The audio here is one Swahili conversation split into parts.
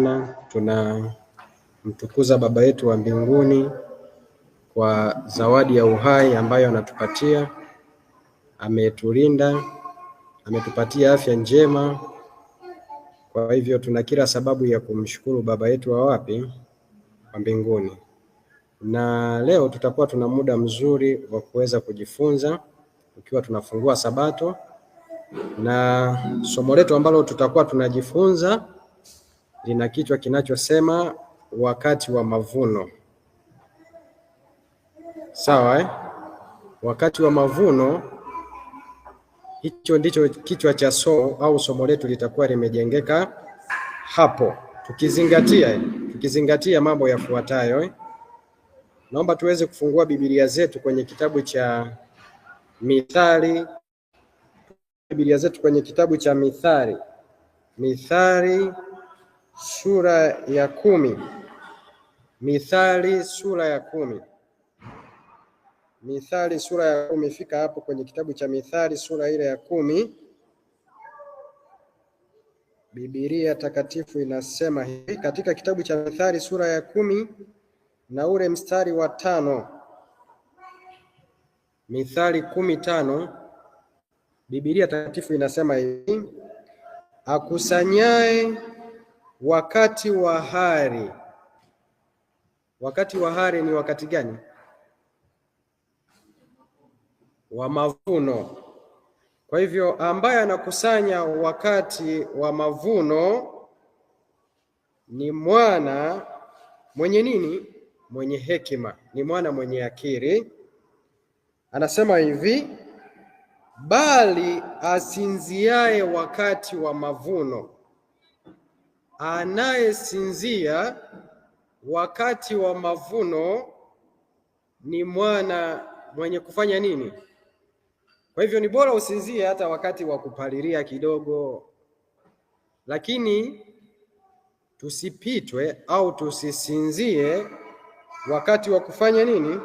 sana, tunamtukuza Baba yetu wa mbinguni kwa zawadi ya uhai ambayo anatupatia. Ametulinda, ametupatia afya njema. Kwa hivyo tuna kila sababu ya kumshukuru Baba yetu wa wapi? Wa mbinguni. Na leo tutakuwa tuna muda mzuri wa kuweza kujifunza ukiwa tunafungua Sabato, na somo letu ambalo tutakuwa tunajifunza lina kichwa kinachosema wakati wa mavuno. Sawa Wakati wa mavuno, hicho ndicho kichwa cha somo au somo letu litakuwa limejengeka hapo, tukizingatia mambo yafuatayo. Naomba tuweze kufungua Biblia zetu kwenye kitabu cha Mithali. Biblia zetu kwenye kitabu cha Mithali sura ya 10. Mithali sura ya 10. Mithali sura ya 10. Fika hapo kwenye kitabu cha Mithali sura ile ya 10. Biblia takatifu inasema hivi katika kitabu cha Mithali sura ya 10 na ule mstari wa 5. Mithali 10:5. Biblia takatifu inasema hivi: akusanyaye wakati wa hari. Wakati wa hari ni wakati gani? Wa mavuno. Kwa hivyo ambaye anakusanya wakati wa mavuno ni mwana mwenye nini? Mwenye hekima, ni mwana mwenye akili. Anasema hivi: bali asinziaye wakati wa mavuno, anayesinzia wakati wa mavuno ni mwana mwenye kufanya nini? Kwa hivyo ni bora usinzie hata wakati wa kupalilia kidogo, lakini tusipitwe au tusisinzie wakati wa kufanya nini?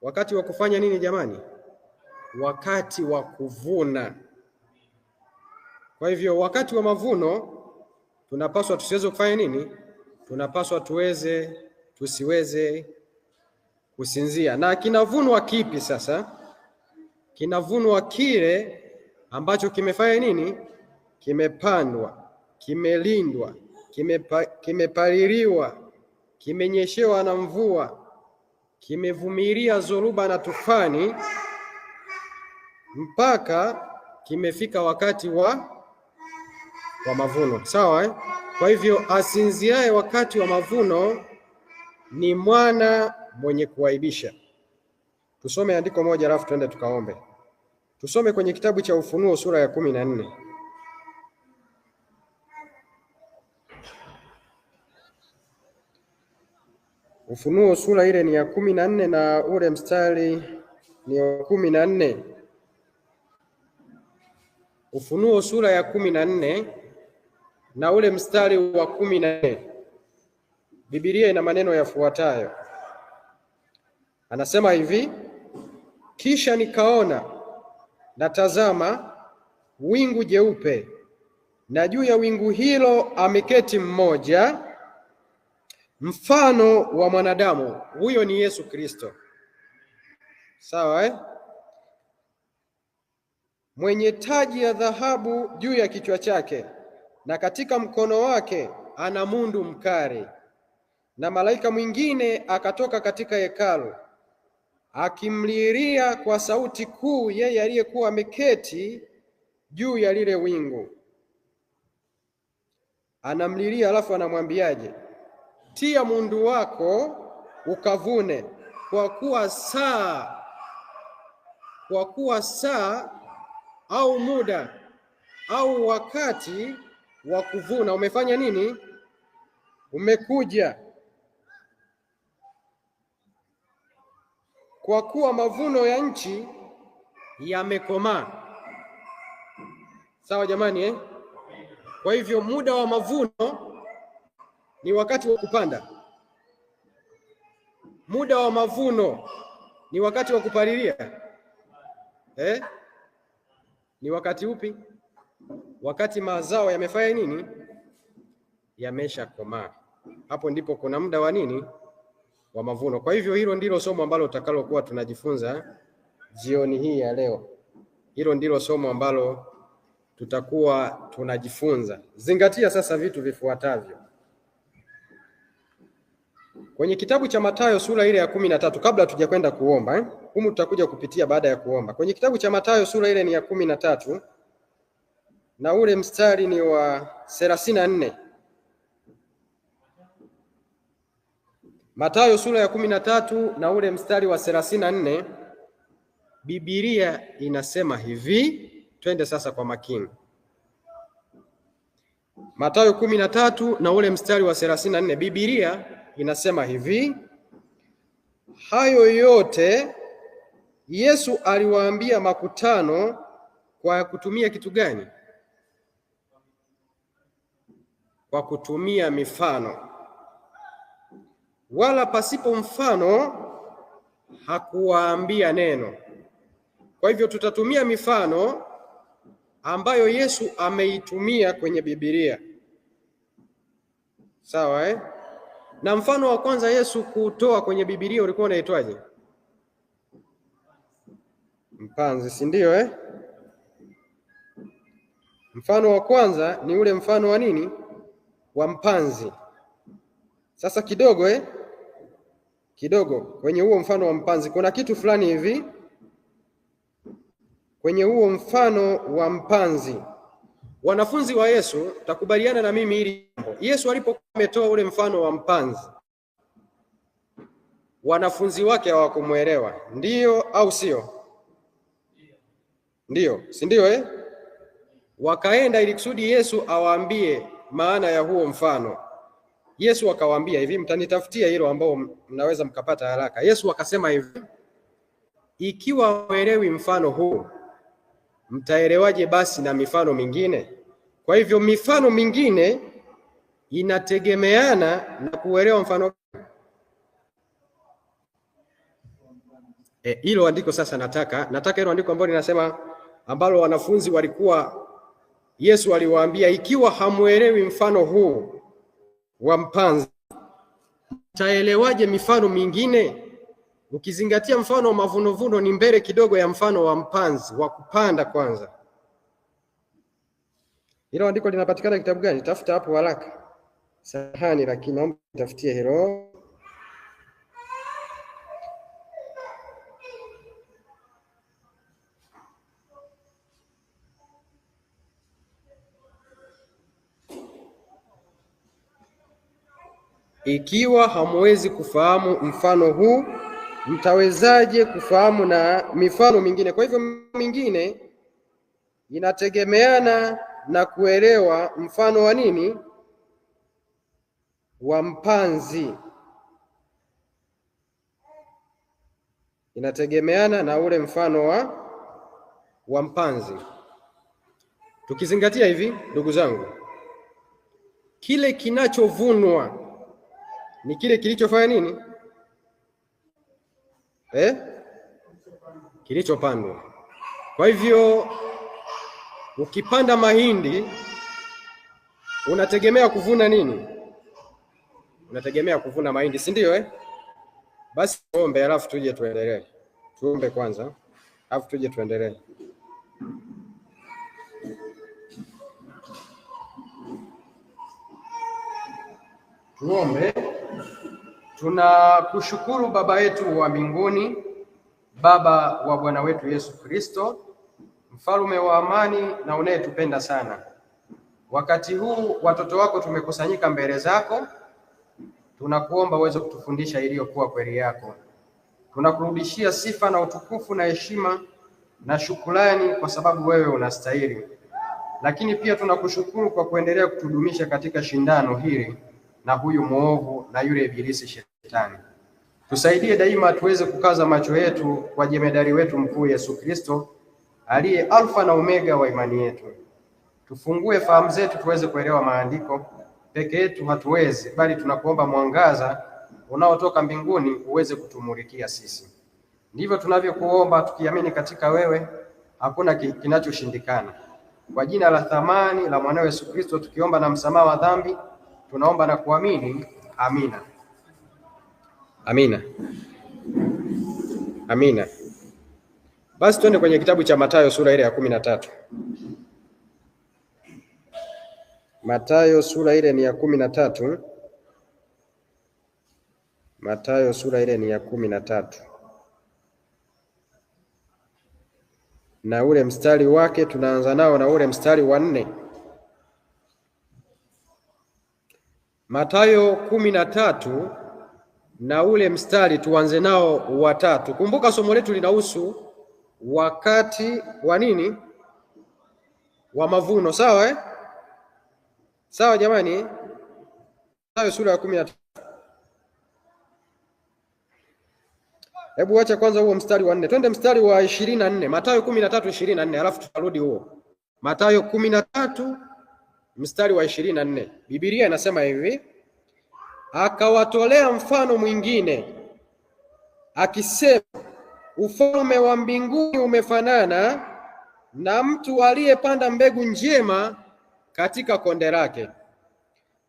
Wakati wa kufanya nini jamani? Wakati wa kuvuna. Kwa hivyo wakati wa mavuno tunapaswa tusiweze kufanya nini? Tunapaswa tusiweze kusinzia. Na kinavunwa kipi sasa? Kinavunwa kile ambacho kimefanya nini? Kimepandwa, kimelindwa, kimepaliliwa, kimenyeshewa na mvua, kimevumilia zoruba na tufani mpaka kimefika wakati wa mavuno. Sawa Kwa hivyo asinziaye wakati wa mavuno ni mwana mwenye kuaibisha. Tusome andiko moja alafu tuende tukaombe. Tusome kwenye kitabu cha Ufunuo sura ya 14. Ufunuo sura ile ni ya 14 na ule mstari ni wa 14. Ufunuo sura ya 14 na ule mstari wa 14. Biblia ina maneno yafuatayo. Anasema hivi: kisha nikaona na tazama wingu jeupe, na juu ya wingu hilo ameketi mmoja mfano wa mwanadamu. Huyo ni Yesu Kristo. Sawa Mwenye taji ya dhahabu juu ya kichwa chake, na katika mkono wake ana mundu mkali. Na malaika mwingine akatoka katika hekalu, akimlilia kwa sauti kuu yeye aliyekuwa ameketi juu ya lile wingu. Anamlilia alafu anamwambiaje? Tia mundu wako ukavune, kwa kuwa saa au muda au wakati wa kuvuna umefanya nini? Umekuja. Kwa kuwa mavuno ya nchi yamekomaa. Sawa jamani Kwa hivyo muda wa mavuno ni wakati wa kupanda. Muda wa mavuno ni wakati wa kupalilia. Ni wakati upi? Wakati mazao yamefanya nini? yameshakomaa. Hapo ndipo kuna muda wa nini? Wa mavuno. Kwa hivyo hilo ndilo somo ambalo tutakalokuwa tunajifunza jioni hii ya leo. Hilo ndilo somo ambalo tutakuwa tunajifunza. Zingatia sasa vitu vifuatavyo. Kwenye kitabu cha Mathayo sura ile ya 13, kabla tujakwenda kuomba, humu tutakuja kupitia baada ya kuomba. Kwenye kitabu cha Mathayo sura ile ni ya 13 na ule mstari ni wa 34. Mathayo sura ya 13 na ule mstari wa 34, Biblia inasema hivi. Twende sasa kwa makini. Mathayo 13 na ule mstari wa 34, Biblia inasema hivi: hayo yote Yesu aliwaambia makutano kwa kutumia kitu gani? Kwa kutumia mifano. Wala pasipo mfano hakuwaambia neno. Kwa hivyo tutatumia mifano ambayo Yesu ameitumia kwenye Biblia. Sawa Na mfano wa kwanza Yesu kutoa kwenye Biblia ulikuwa unaitwaje? Mpanzi, si ndio Mfano wa kwanza ni ule mfano wa nini? Wa mpanzi. Sasa kidogo kwenye huo mfano wa mpanzi kuna kitu fulani hivi. Kwenye huo mfano wa mpanzi, wanafunzi wa Yesu, takubaliana na mimi hili jambo. Yesu alipokuwa ametoa ule mfano wa mpanzi, wanafunzi wake hawakumuelewa. Ndio au sio? Ndio, si ndio Wakaenda ili kusudi Yesu awaambie maana ya huo mfano. Yesu akawaambia hivi, mtanitafutia hilo ambao mnaweza mkapata haraka. Yesu akasema hivi, ikiwa mwelewi mfano huu, mtaelewaje basi na mifano mingine? Kwa hivyo mifano mingine inategemeana na kuelewa mfano. Hilo andiko sasa nataka hilo andiko ambalo linasema, ambalo wanafunzi walikuwa, Yesu aliwaambia, ikiwa hamuelewi mfano huu wa mpanzi, mtaelewaje mifano mingine? Ukizingatia mfano wa mavuno ni mbele kidogo ya mfano wa mpanzi wa kupanda kwanza. Hilo andiko linapatikana kitabu gani? Tafuta hapo haraka. Sahani, lakini naomba tafutie hilo. Ikiwa hamwezi kufahamu mfano huu, mtawezaje kufahamu na mifano mingine? Kwa hivyo mingine inategemeana na kuelewa mfano wa nini? Wa mpanzi. Inategemeana na ule mfano wa mpanzi. Tukizingatia hivi, ndugu zangu, kile kinachovunwa ni kile kilichofanya nini? Kilichopandwa. Kwa hivyo ukipanda mahindi unategemea kuvuna nini? Unategemea kuvuna mahindi, si ndio Basi tuombe alafu tuje tuendelee. Tuombe kwanza alafu tuje tuendelee. Tuombe. Tunakushukuru Baba yetu wa mbinguni, Baba wa Bwana wetu Yesu Kristo, mfalme wa amani na unayetupenda sana. Wakati huu watoto wako tumekusanyika mbele zako, tunakuomba uweze kutufundisha iliyokuwa kweli yako. Tunakurudishia sifa na utukufu na heshima na shukrani kwa sababu wewe unastahili. Lakini pia tunakushukuru kwa kuendelea kutudumisha katika shindano hili na huyu mwovu na yule ibilisi shetani. Tusaidie daima tuweze kukaza macho yetu kwa jemedari wetu mkuu Yesu Kristo, aliye Alfa na Omega wa imani yetu. Tufungue fahamu zetu tuweze kuelewa maandiko. Peke yetu hatuwezi, bali tunakuomba mwangaza unaotoka mbinguni uweze kutumulikia sisi. Ndivyo tunavyokuomba tukiamini katika wewe, hakuna kinachoshindikana. Kwa jina la thamani la mwanao Yesu Kristo tukiomba na msamaha wa dhambi, Tunaomba na kuamini. Amina. Amina. Amina. Basi twende kwenye kitabu cha Mathayo sura ile ya 13. Mathayo sura ile ni ya 13. Mathayo sura ile ni ya 13. Na ule mstari wake tunaanza nao na ule mstari wa 4. Mathayo 13 na ule mstari tuanze nao wa 3. Kumbuka somo letu linahusu wakati wa nini? Wa mavuno, sawa eh? Sawa jamani? Mathayo sura ya 13. Hebu acha kwanza huo mstari wa 4. Twende mstari wa 24. Mathayo 13:24, alafu tutarudi huo. Mathayo 13 mstari wa 24. Biblia inasema hivi: akawatolea mfano mwingine akisema, ufalme wa mbinguni umefanana na mtu aliyepanda mbegu njema katika konde lake.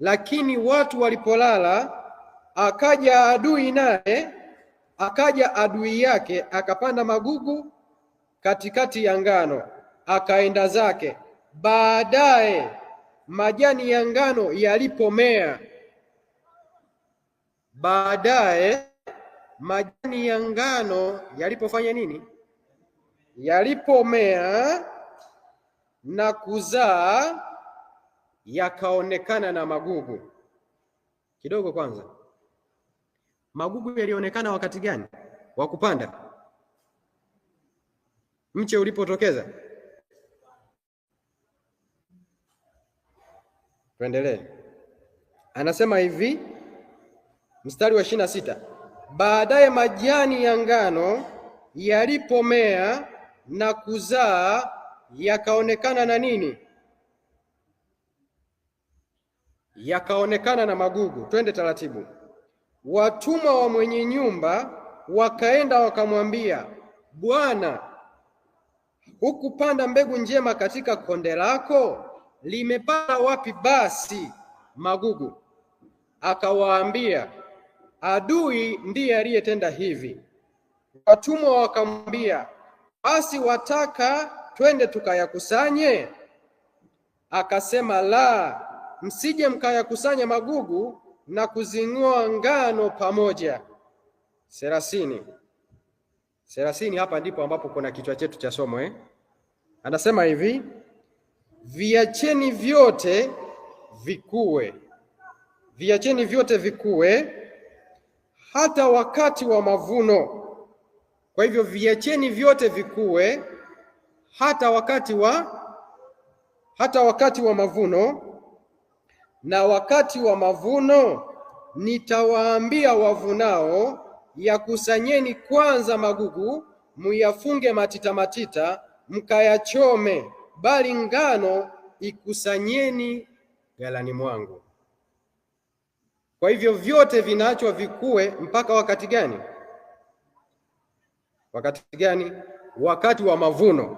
Lakini watu walipolala, akaja adui yake akapanda magugu katikati ya ngano, akaenda zake. Baadaye majani ya ngano yalipomea, yalipofanya nini? Yalipomea na kuzaa, yakaonekana na magugu. Kidogo kwanza, magugu yalionekana wakati gani wa kupanda? Mche ulipotokeza. Tuendelee. Anasema hivi, mstari wa 26, baadaye majani ya ngano yalipomea na kuzaa, yakaonekana na nini? Yakaonekana na magugu. Twende taratibu. Watumwa wa mwenye nyumba wakaenda wakamwambia, Bwana, hukupanda mbegu njema katika konde lako? Limepata wapi basi magugu? Akawaambia, adui ndiye aliyetenda hivi. Watumwa wakamwambia, basi wataka twende tukayakusanye? Akasema, la, msije mkayakusanya magugu na kuzing'oa ngano pamoja. 30. Hapa ndipo ambapo kuna kichwa chetu cha somo eh? Anasema hivi, viacheni vyote vikue. Viacheni vyote vikue hata wakati wa mavuno. Kwa hivyo viacheni vyote vikue hata wakati wa mavuno. Na wakati wa mavuno nitawaambia wavunao, yakusanyeni kwanza magugu, muyafunge matita, mkayachome, bali ngano ikusanyeni ghalani mwangu. Kwa hivyo vyote vinaachwa vikue mpaka wakati gani? Wakati gani? Wakati wa mavuno.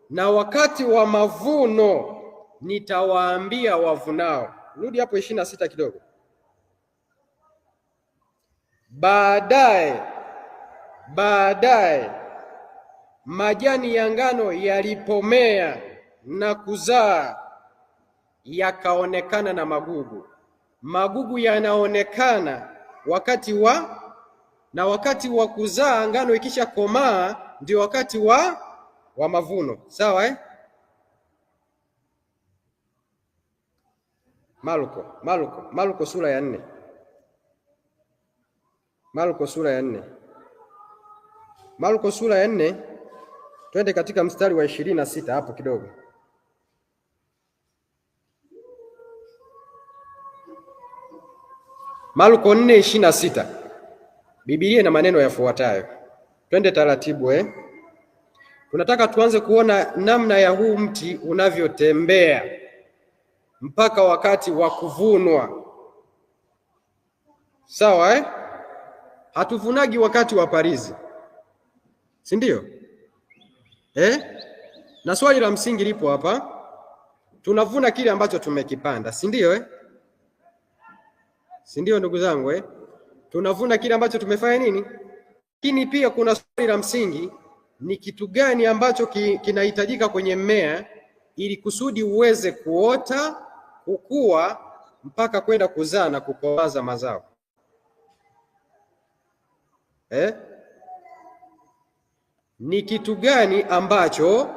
Na wakati wa mavuno nitawaambia wavunao. Rudi hapo 26 kidogo. Baadaye majani ya ngano yalipomea na kuzaa, yakaonekana na magugu. Magugu yanaonekana wakati wa kuzaa. Ngano ikisha komaa ndio wakati wa mavuno, sawa eh? Marko sura ya 4. Marko sura ya 4, twende katika mstari wa 26 hapo kidogo. Marko 4:26. Biblia ina maneno yafuatayo. Twende taratibu Tunataka tuanze kuona namna ya huu mti unavyotembea mpaka wakati wa kuvunwa. Sawa Hatuvunagi wakati wa parizi, si ndio? Na swali la msingi lipo hapa, tunavuna kile ambacho tumekipanda, si ndio si ndio ndugu zangu eh? Tunavuna kile ambacho tumefanya nini. Lakini pia kuna swali la msingi, ni kitu gani ambacho kinahitajika kwenye mmea ili kusudi uweze kuota, kukua mpaka kwenda kuzaa na kukomaza mazao Ni kitu gani ambacho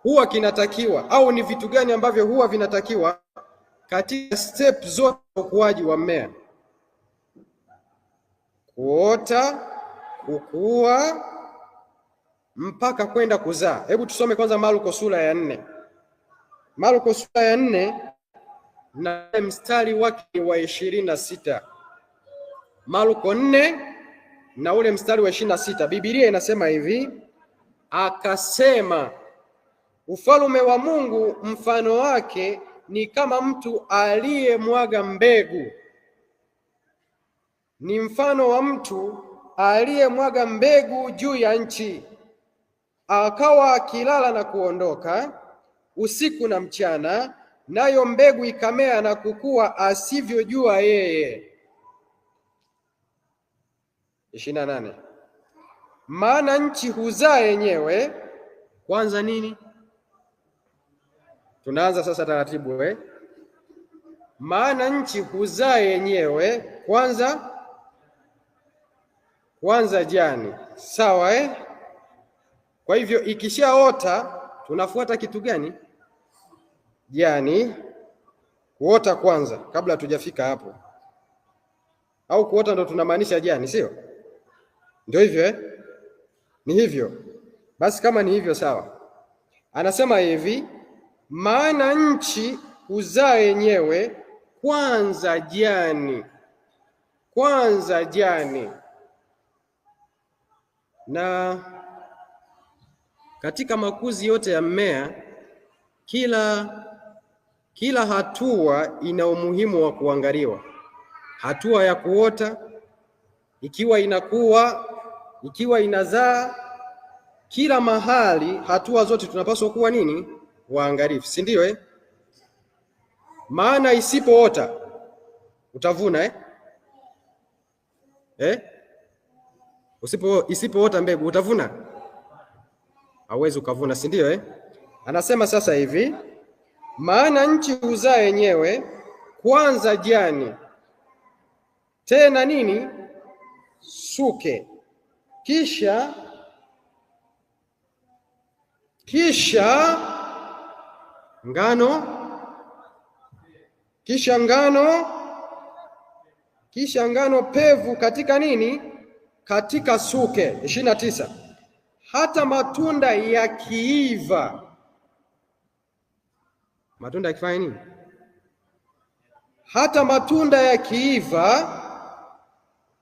huwa kinatakiwa, au ni vitu gani ambavyo huwa vinatakiwa katika step zote za ukuaji wa mmea? Kuota, kukua mpaka kwenda kuzaa. Hebu tusome kwanza Marko sura ya 4. Marko sura ya 4 na mstari wake wa 26. Marko 4 na ule mstari wa 26. Biblia inasema hivi, akasema, ufalme wa Mungu mfano wake ni kama mtu aliyemwaga mbegu. Ni mfano wa mtu aliyemwaga mbegu juu ya nchi, akawa akilala na kuondoka usiku na mchana, nayo mbegu ikamea na kukua asivyojua yeye. 28. Maana nchi huzaa yenyewe kwanza nini? Tunaanza sasa taratibu Maana nchi huzaa yenyewe kwanza jani. Sawa Kwa hivyo ikishaota tunafuata kitu gani? Jani. Kuota kwanza kabla hatujafika hapo, au kuota ndo tunamaanisha jani, sio? Ndio hivyo Ni hivyo basi. Kama ni hivyo sawa. Anasema hivi, maana nchi huzaa yenyewe kwanza jani. Na katika makuzi yote ya mmea, kila hatua ina umuhimu wa kuangaliwa. Hatua ya kuota, ikiwa inakuwa, ikiwa inazaa, kila mahali, hatua zote tunapaswa kuwa nini? Waangalifu, si ndio Maana isipoota utavuna isipoota mbegu utavuna? Hauwezi ukavuna, si ndio Anasema sasa hivi, maana nchi huzaa yenyewe kwanza jani, tena nini? Suke, kisha ngano, kisha ngano pevu katika nini? Katika suke. 29. Hata matunda yakiiva. Matunda yakifanya nini? Hata matunda yakiiva,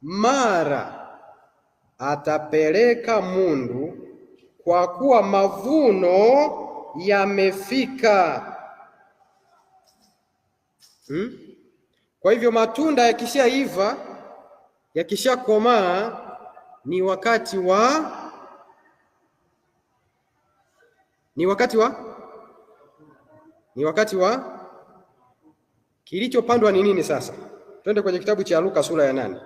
mara atapeleka mundu, kwa kuwa mavuno yamefika. Kwa hivyo matunda yakishaiva, yakishakomaa, ni wakati wa kilichopandwa ni nini sasa? Twende kwenye kitabu cha Luka sura ya 8.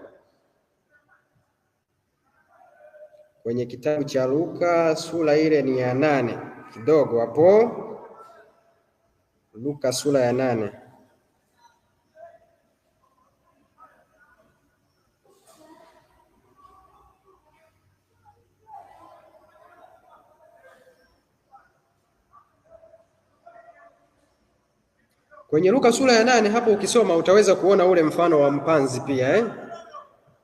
Kwenye kitabu cha Luka sura ile ni ya 8 kidogo hapo. Luka sura ya 8. Kwenye Luka sura ya 8 hapo ukisoma utaweza kuona ule mfano wa mpanzi pia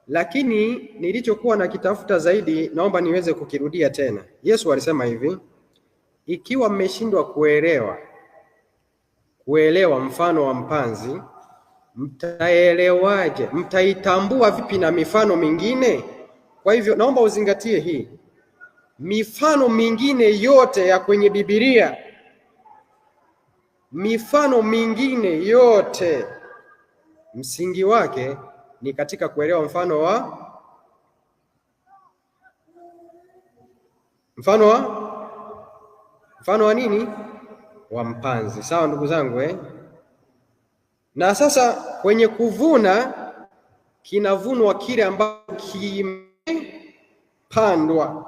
Lakini nilichokuwa nakitafuta zaidi, naomba niweze kukirudia tena. Yesu alisema hivi, ikiwa mmeshindwa kuelewa mfano wa mpanzi, mtaelewaje? Mtaitambua vipi na mifano mingine? Kwa hivyo naomba uzingatie hii. Mifano mingine yote ya kwenye Biblia, mifano mingine yote msingi wake ni katika kuelewa mfano wa nini? Wa mpanzi. Sawa ndugu zangu Na sasa kwenye kuvuna kinavunwa kile ambacho kimepandwa,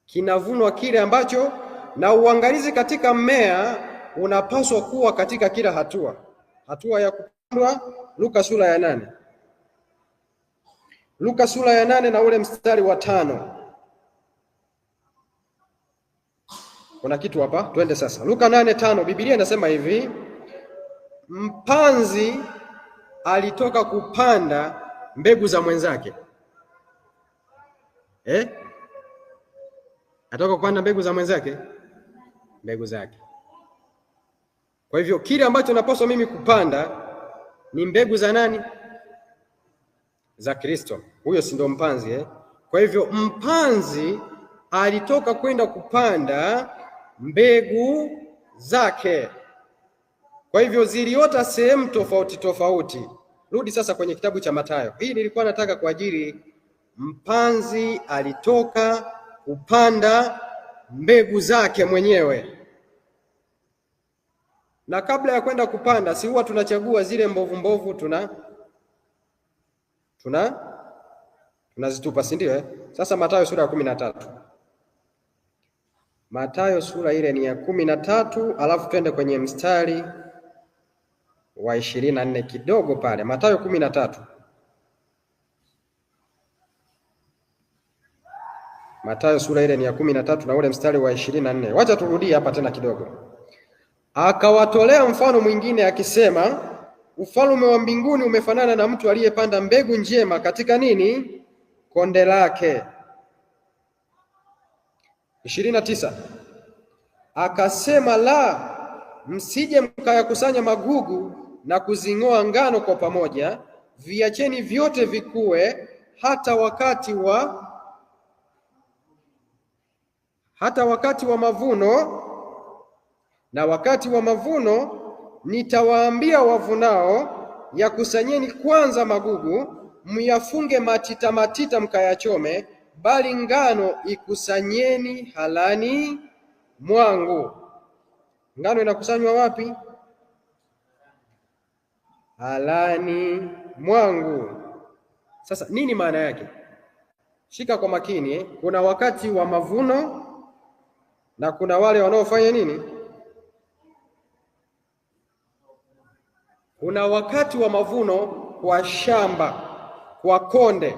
kinavunwa kile ambacho. Na uangalizi katika mmea unapaswa kuwa katika kila hatua ya kupandwa. Luka sura ya 8, Luka sura ya 8 na ule mstari wa 5. Kuna kitu hapa, twende sasa. Luka 8:5, Biblia inasema hivi: mpanzi alitoka kupanda mbegu za mwenzake. Atoka kupanda mbegu za mwenzake, mbegu zake. Kwa hivyo kile ambacho napaswa mimi kupanda ni mbegu za nani? Za Kristo. Huyo si ndo mpanzi Kwa hivyo mpanzi alitoka kwenda kupanda mbegu zake. Kwa hivyo ziliota sehemu tofauti tofauti. Rudi sasa kwenye kitabu cha Mathayo. Hii nilikuwa nataka kwa ajili, mpanzi alitoka kupanda mbegu zake mwenyewe. Na kabla ya kwenda kupanda, si huwa tunachagua zile mbovu mbovu, tunazitupa, si ndio? Sasa Mathayo sura ya 13. Mathayo sura ile ni ya 13, alafu twende kwenye mstari wa 24 kidogo pale. Mathayo 13. Mathayo sura ile ni ya 13 na ule mstari wa 24. Wacha turudie hapa tena kidogo. Akawatolea mfano mwingine akisema, ufalme wa mbinguni umefanana na mtu aliyepanda mbegu njema katika nini? Konde lake. 29. Akasema, la, msije mkayakusanya magugu na kuzing'oa ngano kwa pamoja, viacheni vyote vikue hata wakati wa mavuno. Na wakati wa mavuno nitawaambia wavunao, yakusanyeni kwanza magugu, myafunge matita matita mkayachome, bali ngano ikusanyeni halani mwangu. Ngano inakusanywa wapi? Halani mwangu. Sasa nini maana yake? Shika kwa makini. Kuna wakati wa mavuno na kuna wale wanaofanya nini? Kuna wakati wa mavuno kwa shamba, kwa konde,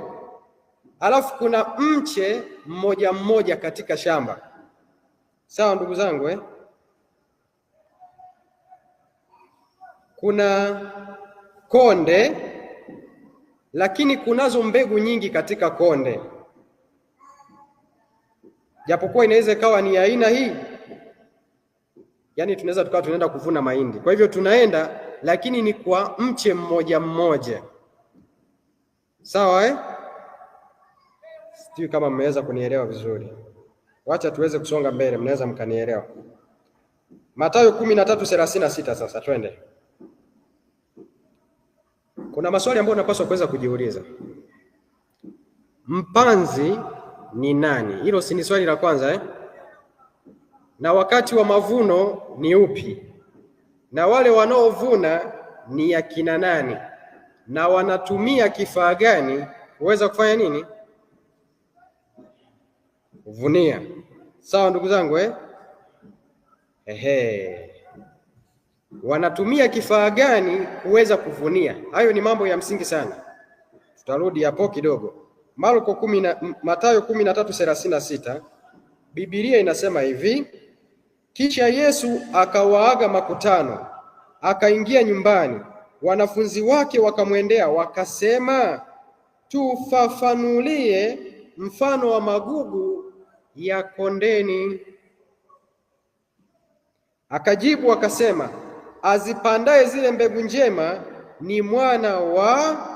alafu kuna mche mmoja mmoja katika shamba. Sawa ndugu zangu Kuna konde, lakini kunazo mbegu nyingi katika konde, japokuwa inaweza ikawa ni aina hii. Yaani tunaweza tukawa tunaenda kuvuna mahindi, kwa hivyo tunaenda, lakini ni kwa mche mmoja mmoja. Sawa Sijui kama mmeweza kunielewa vizuri. Wacha tuweze kusonga mbele, mnaweza mkanielewa. Mathayo 13:36 sasa twende. Kuna maswali ambayo unapaswa kuweza kujiuliza. Mpanzi ni nani? Hilo si ni swali la kwanza Na wakati wa mavuno ni upi? Na wale wanaovuna ni akina nani? Na wanatumia kifaa gani kuweza kufanya nini? Kuvunia. Sawa ndugu zangu Wanatumia kifaa gani kuweza kuvunia? Hayo ni mambo ya msingi sana. Tutarudi hapo kidogo. Mathayo 13:36, Biblia inasema hivi: kisha Yesu akawaaga makutano, akaingia nyumbani. Wanafunzi wake wakamwendea wakasema, tufafanulie mfano wa magugu ya kondeni. Akajibu akasema, azipandaye zile mbegu njema ni mwana wa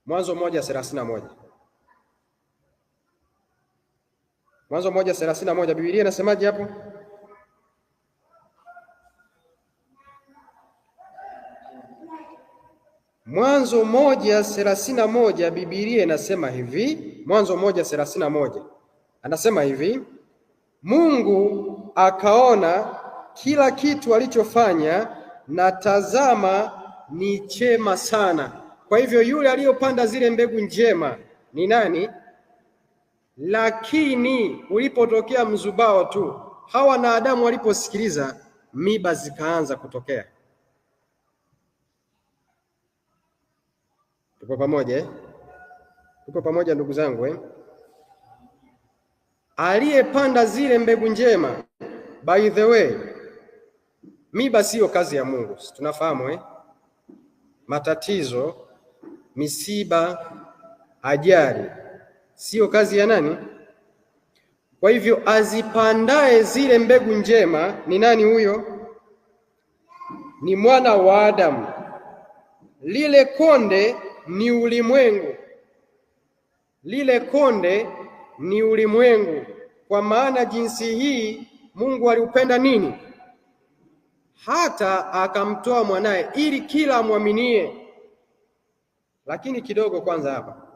Mwanzo 1:31. Mwanzo 1:31, Biblia inasemaje hapo? Mwanzo 1:31, Biblia inasema hivi. Mwanzo 1:31 anasema hivi: Mungu akaona kila kitu alichofanya, na tazama, ni chema sana. Kwa hivyo yule aliyopanda zile mbegu njema ni nani? Lakini ulipotokea mzubao tu, Hawa na Adamu waliposikiliza, miba zikaanza kutokea. Tuko pamoja eh? Tuko pamoja ndugu zangu eh? Aliyepanda zile mbegu njema, by the way, miba siyo kazi ya Mungu, tunafahamu eh? Matatizo, misiba, ajali siyo kazi ya nani? Kwa hivyo azipandaye zile mbegu njema ni nani huyo? Ni mwana wa Adamu. Lile konde ni ulimwengu, lile konde ni ulimwengu. Kwa maana jinsi hii Mungu aliupenda nini? Hata akamtoa mwanaye, ili kila amwaminie. Lakini kidogo kwanza hapa,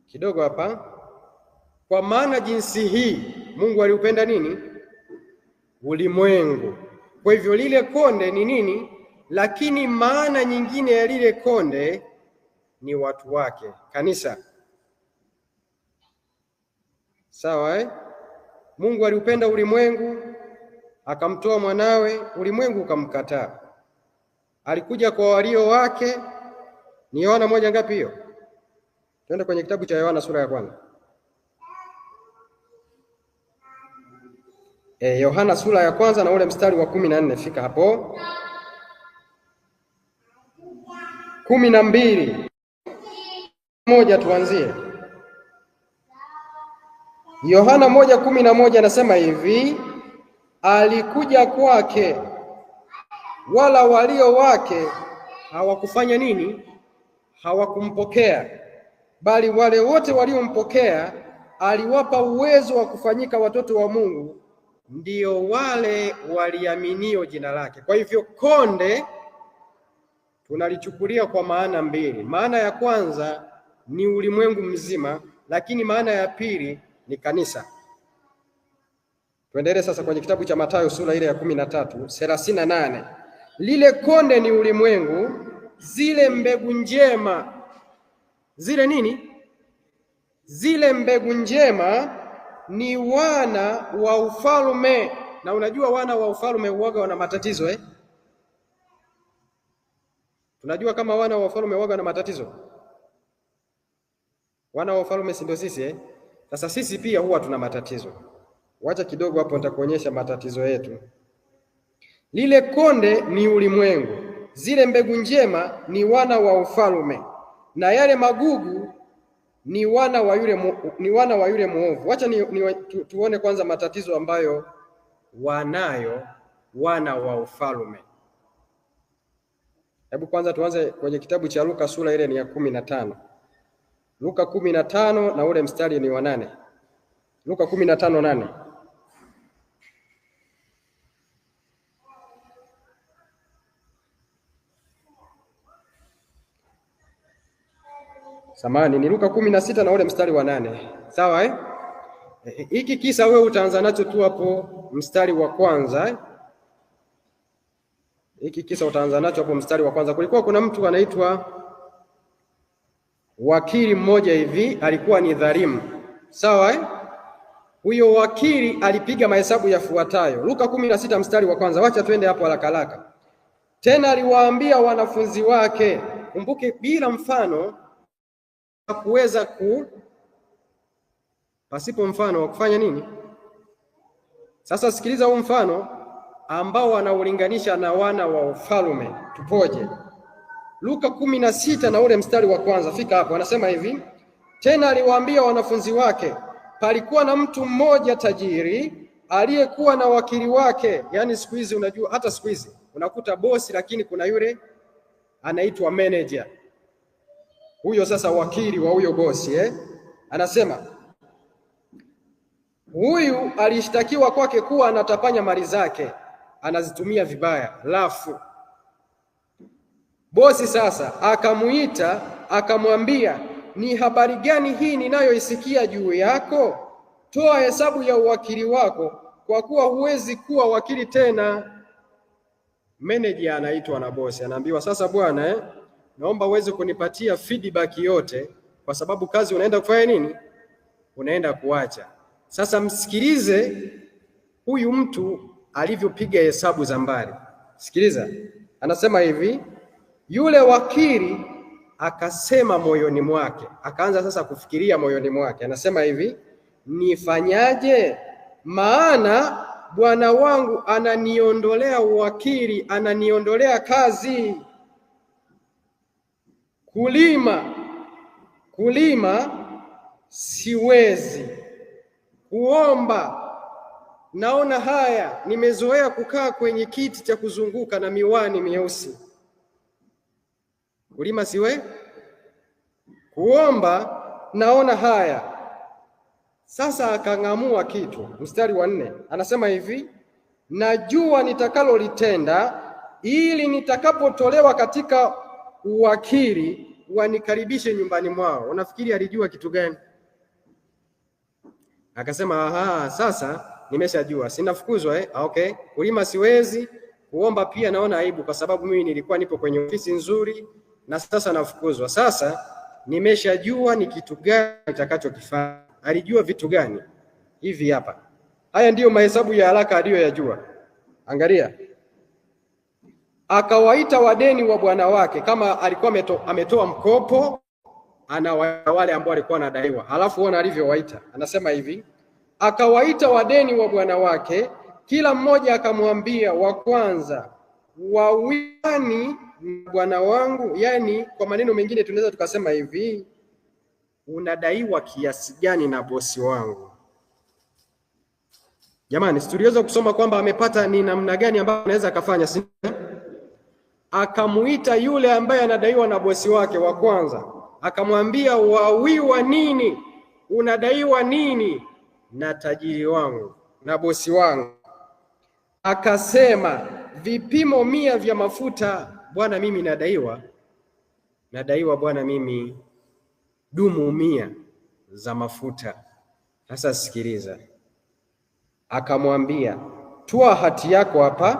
kidogo hapa. Kwa maana jinsi hii Mungu aliupenda nini? Ulimwengu. Kwa hivyo lile konde ni nini? Lakini maana nyingine ya lile konde ni watu wake, kanisa. Sawa eh? Mungu aliupenda ulimwengu, akamtoa mwanawe, ulimwengu ukamkataa. Alikuja kwa walio wake. Ni Yohana 1 ngapi hiyo? Twende kwenye kitabu cha Yohana sura ya 1. Yohana sura ya 1 na ule mstari wa 14, fika hapo. 12 moja tuanzie. Yohana 1:11 anasema hivi, alikuja kwake wala walio wake hawakufanya nini? Hawakumpokea. Bali wale wote waliompokea aliwapa uwezo wa kufanyika watoto wa Mungu, ndio wale waliaminio jina lake. Kwa hivyo konde tunalichukulia kwa maana mbili. Maana ya kwanza ni ulimwengu mzima, lakini maana ya pili ni kanisa. Tuendelee sasa kwenye kitabu cha Mathayo sura ile ya 13:38. Lile konde ni ulimwengu, zile mbegu njema, zile nini? Zile mbegu njema ni wana wa ufalme. Na unajua wana wa ufalme huwaga wana matatizo eh? Tunajua kama wana wa ufalme huwaga na matatizo. Wana wa ufalme si ndio sisi eh? Sasa sisi pia huwa tuna matatizo. Wacha kidogo hapo nitakuonyesha matatizo yetu. Lile konde ni ulimwengu, zile mbegu njema ni wana wa ufalme, na yale magugu ni wana wa yule muovu. Wacha tuone kwanza matatizo ambayo wanayo wana wa ufalme. Hebu kwanza tuanze kwenye kitabu cha Luka sura ile ni ya 15. Luka 15 na ule mstari ni wa 8. Luka 15:8. Samahani, ni Luka 16 na ule mstari wa 8. Sawa eh? Hiki kisa wewe utaanza nacho tu hapo mstari wa kwanza. Hiki kisa utaanza nacho hapo mstari wa kwanza. Kulikuwa kuna mtu anaitwa wakili mmoja hivi, alikuwa ni dhalimu. Sawa eh? Huyo wakili alipiga mahesabu yafuatayo. Luka 16 mstari wa kwanza. Wacha twende hapo haraka haraka. Tena aliwaambia wanafunzi wake, kumbuke bila mfano hakuweza pasipo mfano wa kufanya nini? Sasa sikiliza huu mfano ambao wanaulinganisha na wana wa ufalme. Tupoje? Luka 16 na ule mstari wa kwanza, fika hapo. Anasema hivi, tena aliwaambia wanafunzi wake, palikuwa na mtu mmoja tajiri aliyekuwa na wakili wake. Yaani siku hizi unajua, hata siku hizi unakuta bosi lakini kuna yule anaitwa manager. Huyo sasa wakili wa huyo bosi anasema huyu alishtakiwa kwake kuwa anatapanya mali zake, anazitumia vibaya. Lafu bosi sasa akamuita akamwambia, ni habari gani hii ninayoisikia juu yako? Toa hesabu ya uwakili wako, kwa kuwa huwezi kuwa wakili tena. Manager anaitwa na bosi, anaambiwa sasa, bwana naomba uweze kunipatia feedback yote, kwa sababu kazi unaenda kufanya nini, unaenda kuacha. Sasa msikilize huyu mtu alivyopiga hesabu za mbali. Sikiliza, anasema hivi, yule wakili akasema moyoni mwake, akaanza sasa kufikiria moyoni mwake, anasema hivi, nifanyaje? Maana bwana wangu ananiondolea uwakili, ananiondolea kazi. Kulima siwezi, kuomba naona haya, nimezoea kukaa kwenye kiti cha kuzunguka na miwani mieusi. Kulima siwe, kuomba naona haya. Sasa akang'amua kitu. Mstari wa 4 anasema hivi, najua nitakalolitenda, ili nitakapotolewa katika uwakili wanikaribishe nyumbani mwao. Unafikiri alijua kitu gani? Akasema aha, sasa nimeshajua, sinafukuzwa okay. Kulima siwezi, kuomba pia naona aibu, kwa sababu mimi nilikuwa nipo kwenye ofisi nzuri na sasa nafukuzwa. Sasa nimeshajua ni kitu gani nitakachokifanya. Alijua vitu gani? Hivi hapa. Haya ndiyo mahesabu ya haraka aliyoyajua. Angalia, akawaita wadeni wa bwana wake. Kama alikuwa ametoa mkopo, ana wale ambao walikuwa wanadaiwa. Halafu ona alivyowaita, anasema hivi, akawaita wadeni wa bwana wake, kila mmoja akamwambia wa kwanza, wawani bwana wangu. Yani kwa maneno mengine tunaweza tukasema hivi, unadaiwa kiasi gani na bosi wangu? Jamani, tuliweza kusoma kwamba amepata ni namna gani ambayo anaweza akafanya. Akamuita yule ambaye anadaiwa na bosi wake wa kwanza, akamwambia, wawiwa nini? Unadaiwa nini? Na tajiri wangu na bosi wangu. Akasema, vipimo 100 vya mafuta. Bwana, mimi nadaiwa bwana, mimi dumu 100 za mafuta. Sasa sikiliza, akamwambia, toa hati yako hapa,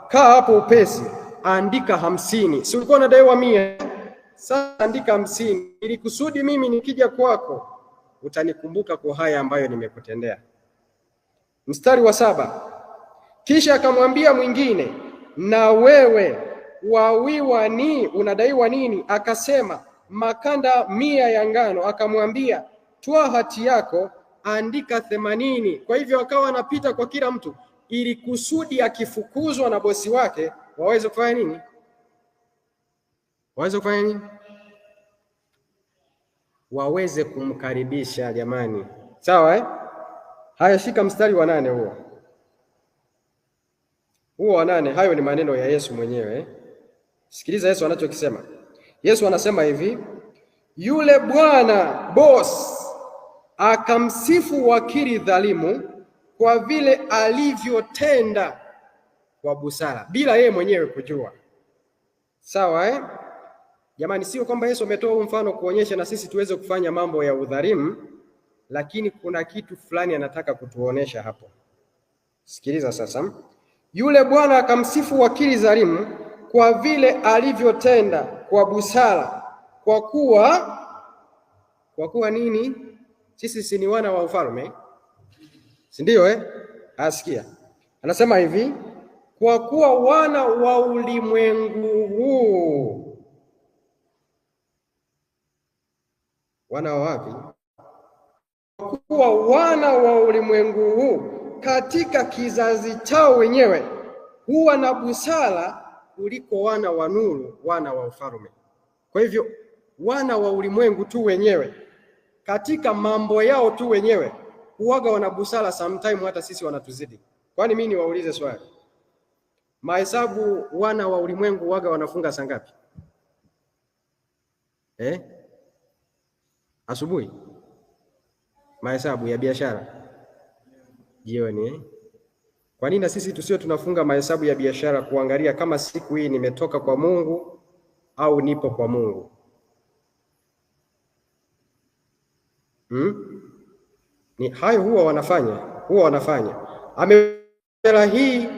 kaa hapo upesi, andika 50. Si ulikuwa unadaiwa 100? Sasa andika 50, ili kusudi mimi nikija kwako utanikumbuka kwa haya ambayo nimekutendea. Mstari wa 7, kisha akamwambia mwingine, na wewe wawiwa ni unadaiwa nini? Akasema, makanda 100 ya ngano. Akamwambia, toa hati yako, andika 80. Kwa hivyo akawa anapita kwa kila mtu, ili kusudi akifukuzwa na bosi wake waweze kufanya nini? Waweze kumkaribisha. Jamani, sawa Haya, shika mstari wa 8 huo wa 8. Hayo ni maneno ya Yesu mwenyewe. Sikiliza Yesu anachokisema. Yesu anasema hivi, yule bwana boss akamsifu wakili dhalimu kwa vile alivyotenda kwa busara, bila yeye mwenyewe kujua. Sawa Jamani, sio kwamba Yesu ametoa mfano kuonyesha na sisi tuweze kufanya mambo ya udhalimu, lakini kuna kitu fulani anataka kutuonesha hapo. Sikiliza sasa. Yule bwana akamsifu wakili dhalimu kwa vile alivyotenda kwa busara, kwa kuwa nini? Sisi si ni wana wa ufalme, si ndio Asikia, anasema hivi, kwa kuwa wana wa ulimwengu huu. Wana wa wapi? Kwa kuwa wana wa ulimwengu huu katika kizazi chao wenyewe huwa na busara kuliko wana wa nuru, wana wa ufalme. Kwa hivyo wana wa ulimwengu tu wenyewe katika mambo yao tu wenyewe huwaga wana busara, sometime hata sisi wanatuzidi. Kwani mimi niwaulize swali, mahesabu wana wa ulimwengu huwaga wanafunga saa ngapi? Asubuhi. Mahesabu ya biashara jioni Kwa nini na sisi tusio tunafunga mahesabu ya biashara kuangalia kama siku hii nimetoka kwa Mungu au nipo kwa Mungu? Ni hayo huwa wanafanya. Hela hii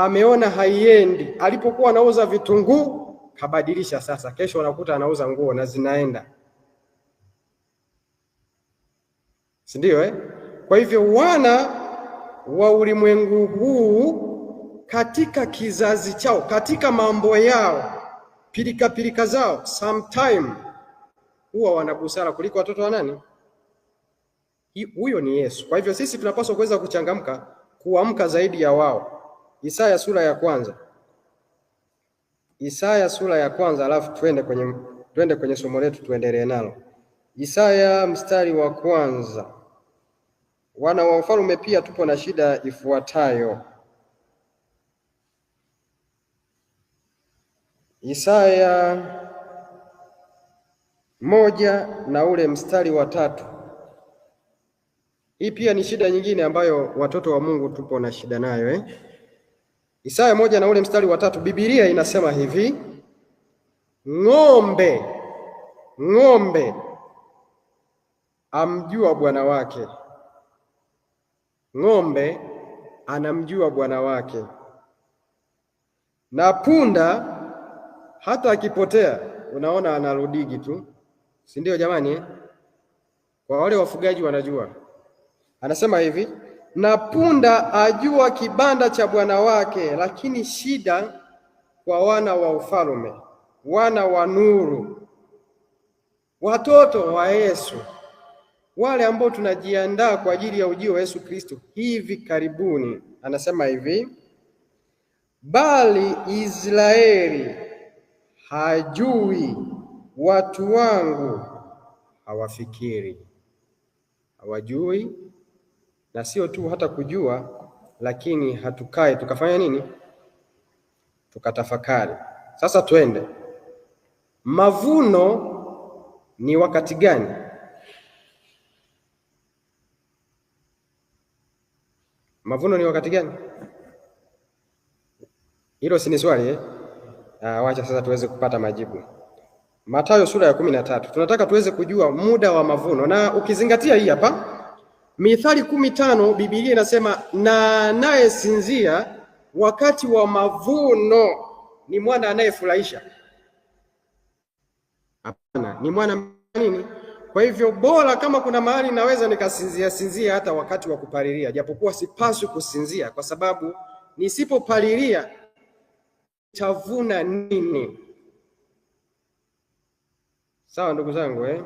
ameona haiendi. Alipokuwa anauza vitunguu kabadilisha, sasa kesho anakuta anauza nguo na zinaenda, si ndio eh? Kwa hivyo wana wa ulimwengu huu katika kizazi chao, katika mambo yao, pilika zao, sometime huwa wana busara kuliko watoto wa nani? Huyo ni Yesu. Kwa hivyo sisi tunapaswa kuweza kuamka zaidi ya wao. Isaya sura ya kwanza. Isaya sura ya kwanza, alafu twende kwenye somo letu, tuendelee nalo. Isaya mstari wa kwanza. Wana wa ufalme pia tupo na shida ifuatayo. Isaya 1 na ule mstari wa 3. Hii pia ni shida nyingine ambayo watoto wa Mungu tupo na shida nayo eh? Isaya 1 na ule mstari wa 3, Biblia inasema hivi: ng'ombe amjua bwana wake. Ng'ombe anamjua bwana wake, na punda hata akipotea unaona anarudigi tu, si ndio jamani eh? Kwa wale wafugaji wanajua. Anasema hivi: na punda ajua kibanda cha bwana wake. Lakini shida kwa wana wa ufalme, wana wa nuru, watoto wa Yesu, wale ambao tunajiandaa kwa ajili ya ujio wa Yesu Kristo hivi karibuni. Anasema hivi: bali Israeli hajui, watu wangu hawafikiri. Hawajui, na sio tu hata kujua, lakini hatukae tukafanya nini? Tukatafakari. Sasa twende, mavuno ni wakati gani? Mavuno ni wakati gani? Hilo si ni swali eh? Wacha sasa tuweze kupata majibu. Mathayo sura ya 13. Tunataka tuweze kujua muda wa mavuno, na ukizingatia hii hapa Mithali 15, Biblia inasema na anayesinzia wakati wa mavuno ni mwana anayefurahisha. Hapana, ni mwana nini? Kwa hivyo bora kama kuna mahali naweza nikasinzia hata wakati wa kupalilia, japokuwa sipaswi kusinzia, kwa sababu nisipopalilia nitavuna nini? Sawa ndugu zangu eh?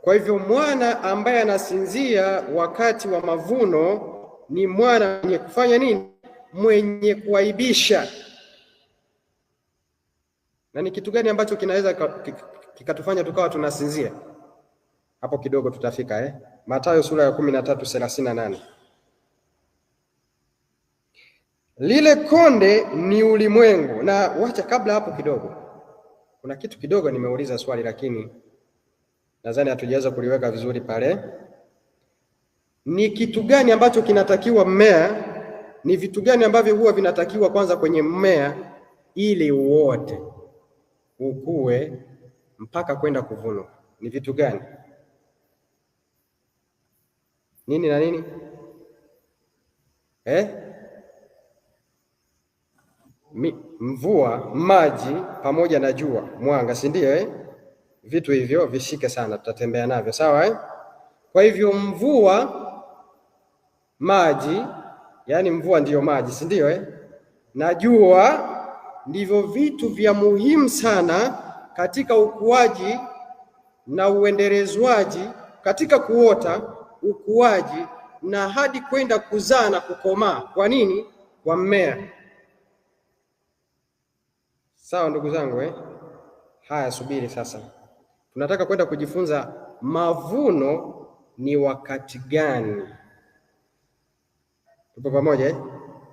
Kwa hivyo mwana ambaye anasinzia wakati wa mavuno ni mwana mwenye kufanya nini? Mwenye kuaibisha. Na ni kitu gani ambacho kinaweza kikatufanya tukawa tunasinzia? Hapo kidogo tutafika eh? Mathayo sura ya 13:38. Lile konde ni ulimwengu. Na wacha kabla hapo kidogo, kuna kitu kidogo nimeuliza swali, lakini nadhani hatujaweza kuliweka vizuri pale. Ni kitu gani ambacho kinatakiwa mmea? Ni vitu gani ambavyo huwa vinatakiwa kwanza kwenye mmea ili uote ukue mpaka kwenda kuvunwa? Ni vitu gani? Nini na nini mvua, maji pamoja na jua, mwanga, si ndio Vitu hivyo vishike sana, tutatembea navyo, sawa Kwa hivyo mvua, maji, yani mvua ndiyo maji, si ndio na jua ndivyo vitu vya muhimu sana katika ukuaji na uendelezwaji, katika kuota, ukuaji na hadi kwenda kuzaa na kukomaa. Kwa nini? Kwa mmea. Sawa ndugu zangu Haya, subiri sasa. Tunataka kwenda kujifunza mavuno ni wakati gani. Tupo pamoja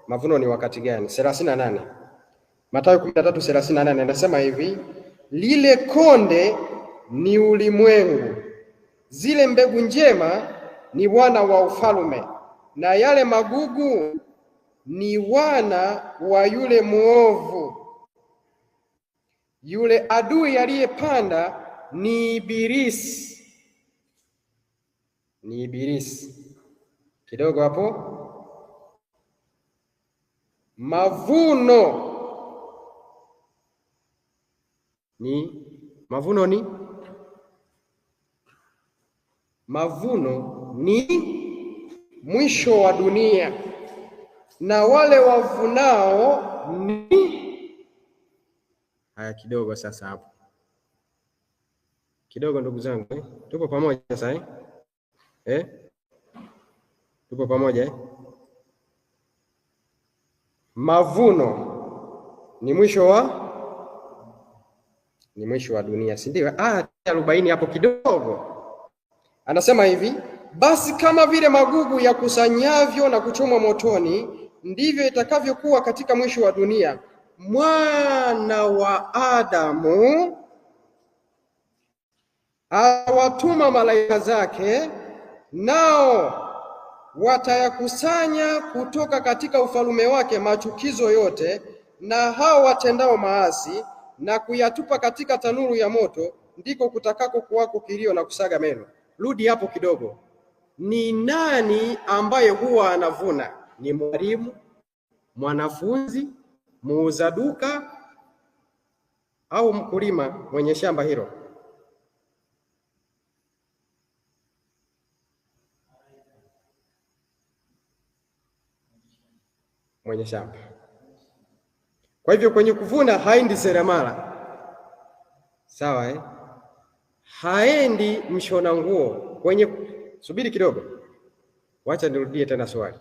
Mavuno ni wakati gani? 38. Mathayo 13:38 anasema hivi: lile konde ni ulimwengu, zile mbegu njema ni wana wa ufalme, na yale magugu ni wana wa yule muovu. Yule adui aliyepanda ni Ibilisi. Ni Ibilisi. Kidogo hapo. Mavuno ni mwisho wa dunia, na wale wavunao ni. Haya, kidogo sasa hapo kidogo, ndugu zangu, tupo pamoja sasa tupo pamoja Mavuno ni mwisho wa dunia, si ndio? 40 hapo kidogo anasema hivi: basi kama vile magugu yakusanyavyo na kuchomwa motoni, ndivyo itakavyokuwa katika mwisho wa dunia. Mwana wa Adamu awatuma malaika zake, nao watayakusanya kutoka katika ufalume wake machukizo yote na hao watendao maasi, na kuyatupa katika tanuru ya moto, ndiko kutakako kuwako kilio na kusaga meno. Rudi hapo kidogo. Ni nani ambaye huwa anavuna? Ni mwalimu, mwanafunzi, muuza duka au mkulima mwenye shamba hilo? Mwenye shamba. Kwa hivyo kwenye kuvuna haendi seremala, sawa haendi mshona nguo Subiri kidogo, wacha nirudie tena swali.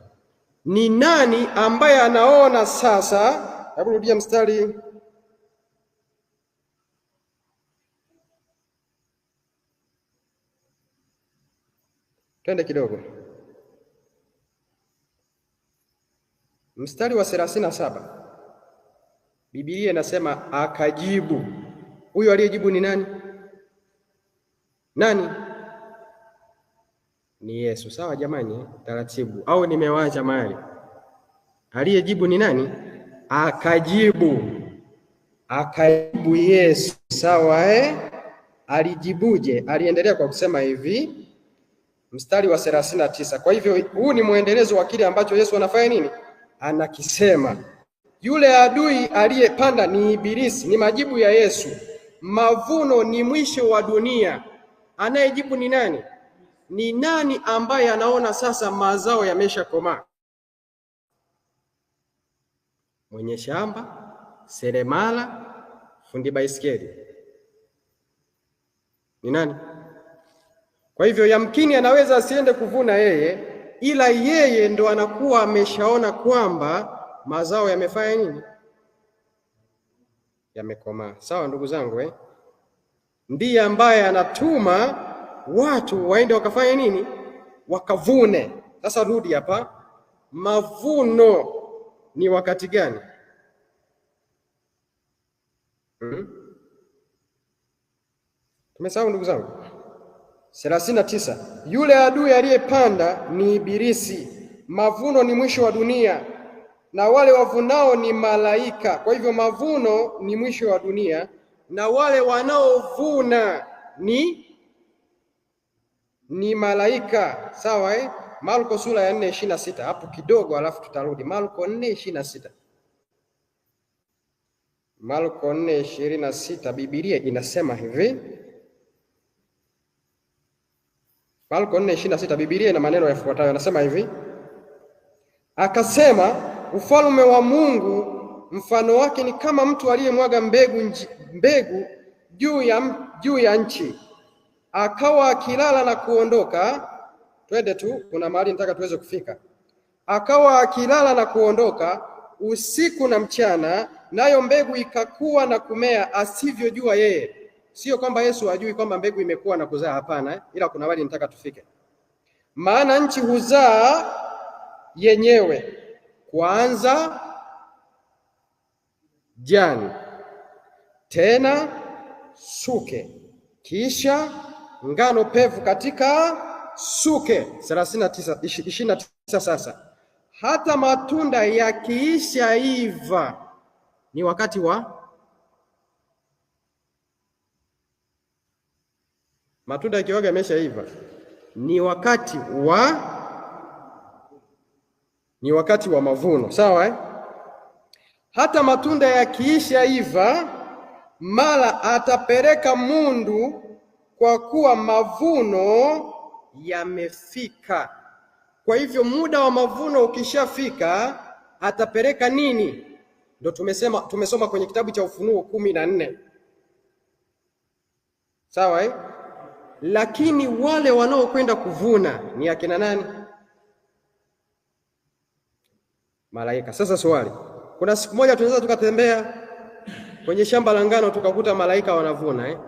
Ni nani ambaye anaona sasa? Hebu rudia mstari. Twende kidogo. Mstari wa 37. Biblia inasema akajibu. Huyo aliyejibu ni nani? Ni Yesu. Sawa jamani, taratibu au nimewacha mahali? Aliyejibu ni nani? Akajibu Yesu. Sawa Alijibuje? Aliendelea kwa kusema hivi, mstari wa 39. Kwa hivyo huu ni mwendelezo wa kile ambacho Yesu anafanya nini? Anakisema. Yule adui aliyepanda ni Ibilisi. Ni majibu ya Yesu. Mavuno ni mwisho wa dunia. Anayejibu ni nani? Ni nani ambaye anaona sasa mazao yameshakomaa? Mwenye shamba, seremala, fundi baisikeli. Ni nani? Kwa hivyo yamkini anaweza asiende kuvuna yeye, ila yeye ndo anakuwa ameshaona kwamba mazao yamefanya nini? Yamekomaa. Sawa ndugu zangu Ndiye ambaye anatuma watu waende wakafanya nini? Wakavune. Sasa rudi hapa. Mavuno ni wakati gani? Tumesahau ndugu zangu. 39. Yule adui aliyepanda ni Ibilisi. Mavuno ni mwisho wa dunia, na wale wavunao ni malaika. Kwa hivyo mavuno ni mwisho wa dunia, na wale wanaovuna ni malaika. Sawa Marko sura ya 4:26. Hapo kidogo alafu tutarudi. Marko 4:26. Marko 4:26, Biblia inasema hivi. Marko 4:26, Biblia ina maneno yafuatayo. Anasema hivi: akasema, ufalme wa Mungu mfano wake ni kama mtu aliyemwaga mbegu juu ya nchi, akawa akilala na kuondoka. Twende tu, kuna mahali nataka tuweze kufika. Akawa akilala na kuondoka usiku na mchana, nayo mbegu ikakua na kumea, asivyojua yeye. Sio kwamba Yesu hajui kwamba mbegu imekuwa na kuzaa, hapana ila kuna mahali nataka tufike. Maana nchi huzaa yenyewe, kwanza jani, tena suke, kisha ngano pevu katika suke. 29. Sasa hata matunda yakiisha iva, ni wakati wa matunda yakiwaga yamesha iva, ni wakati wa mavuno. Sawa hata matunda yakiisha iva, mara atapeleka mundu, kwa kuwa mavuno yamefika. Kwa hivyo muda wa mavuno ukishafika, atapeleka nini? Ndio tumesoma kwenye kitabu cha Ufunuo 14. Sawa eh? Lakini wale wanaokwenda kuvuna ni akina nani? Malaika. Sasa swali, kuna siku moja tunaweza tukatembea kwenye shamba la ngano tukakuta malaika wanavuna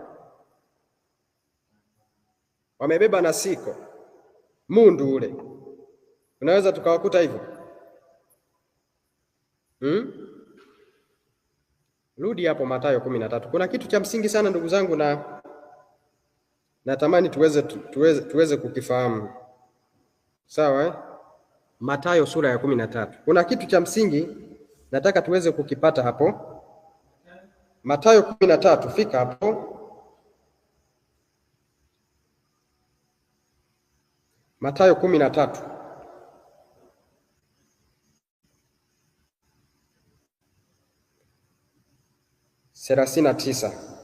wamebeba na siko mundu ule, unaweza tukawakuta hivyo? Rudi hapo Mathayo 13. Kuna kitu cha msingi sana ndugu zangu, na natamani tuweze kukifahamu. Sawa eh? Mathayo sura ya 13. Kuna kitu cha msingi nataka tuweze kukipata hapo. Mathayo 13, fika hapo. Mathayo 13. Thelathini na tisa.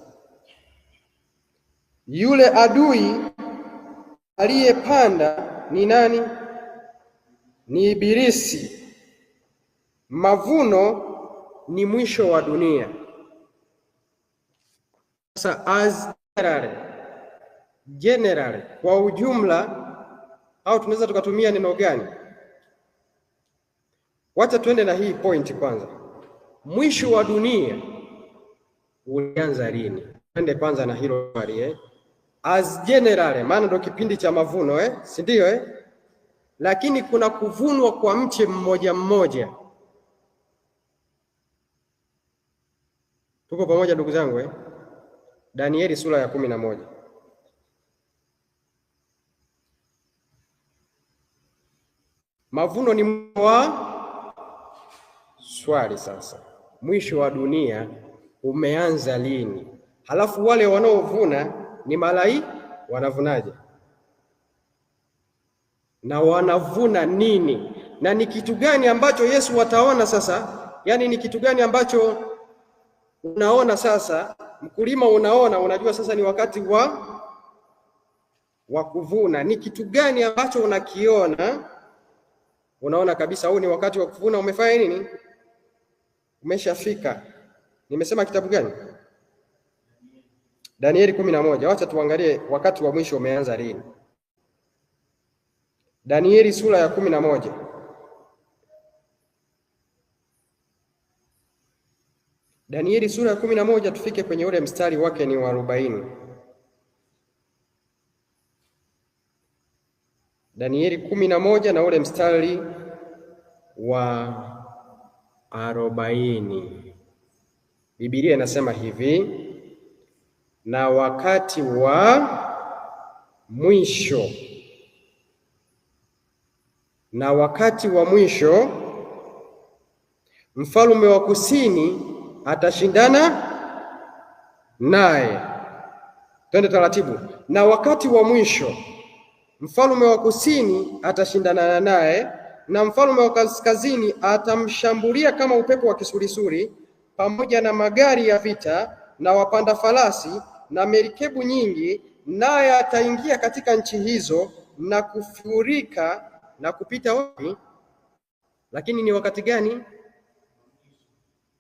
Yule adui aliyepanda ni nani? Ni Ibilisi. Mavuno ni mwisho wa dunia. Sasa as general kwa ujumla, au tunaweza tukatumia neno gani? Wacha tuende na hii point kwanza. Mwisho wa dunia ulianza lini? Twende kwanza na hilo swali as general, maana ndio kipindi cha mavuno si ndio Lakini kuna kuvunwa kwa mche mmoja mmoja. Tuko pamoja ndugu zangu Danieli sura ya 11. Mavuno ni swali sasa. Mwisho wa dunia umeanza lini? Halafu wale wanaovuna ni malaika, wanavunaje? Na wanavuna nini? Na ni kitu gani ambacho Yesu wataona sasa? Yaani ni kitu gani ambacho unaona sasa, mkulima unaona, unajua sasa ni wakati wa kuvuna. Ni kitu gani ambacho unakiona, unaona kabisa huu ni wakati wa kuvuna umefanya nini? Umeshafika. Nimesema kitabu gani? Danieli 11. Wacha tuangalie wakati wa mwisho umeanza lini. Danieli sura ya 11. Danieli sura ya 11, tufike kwenye ule mstari wake ni wa 40. Danieli 11 na ule mstari wa 40. Biblia inasema hivi: na wakati wa mwisho, na wakati wa mwisho mfalme wa kusini atashindana naye. Twende taratibu. Na wakati wa mwisho mfalme wa kusini atashindana naye, na mfalme wa kaskazini atamshambulia kama upepo wa kisulisuli, pamoja na magari ya vita na wapanda farasi na merikebu nyingi, naye ataingia katika nchi hizo na kufurika na kupita wapi? Lakini ni wakati gani?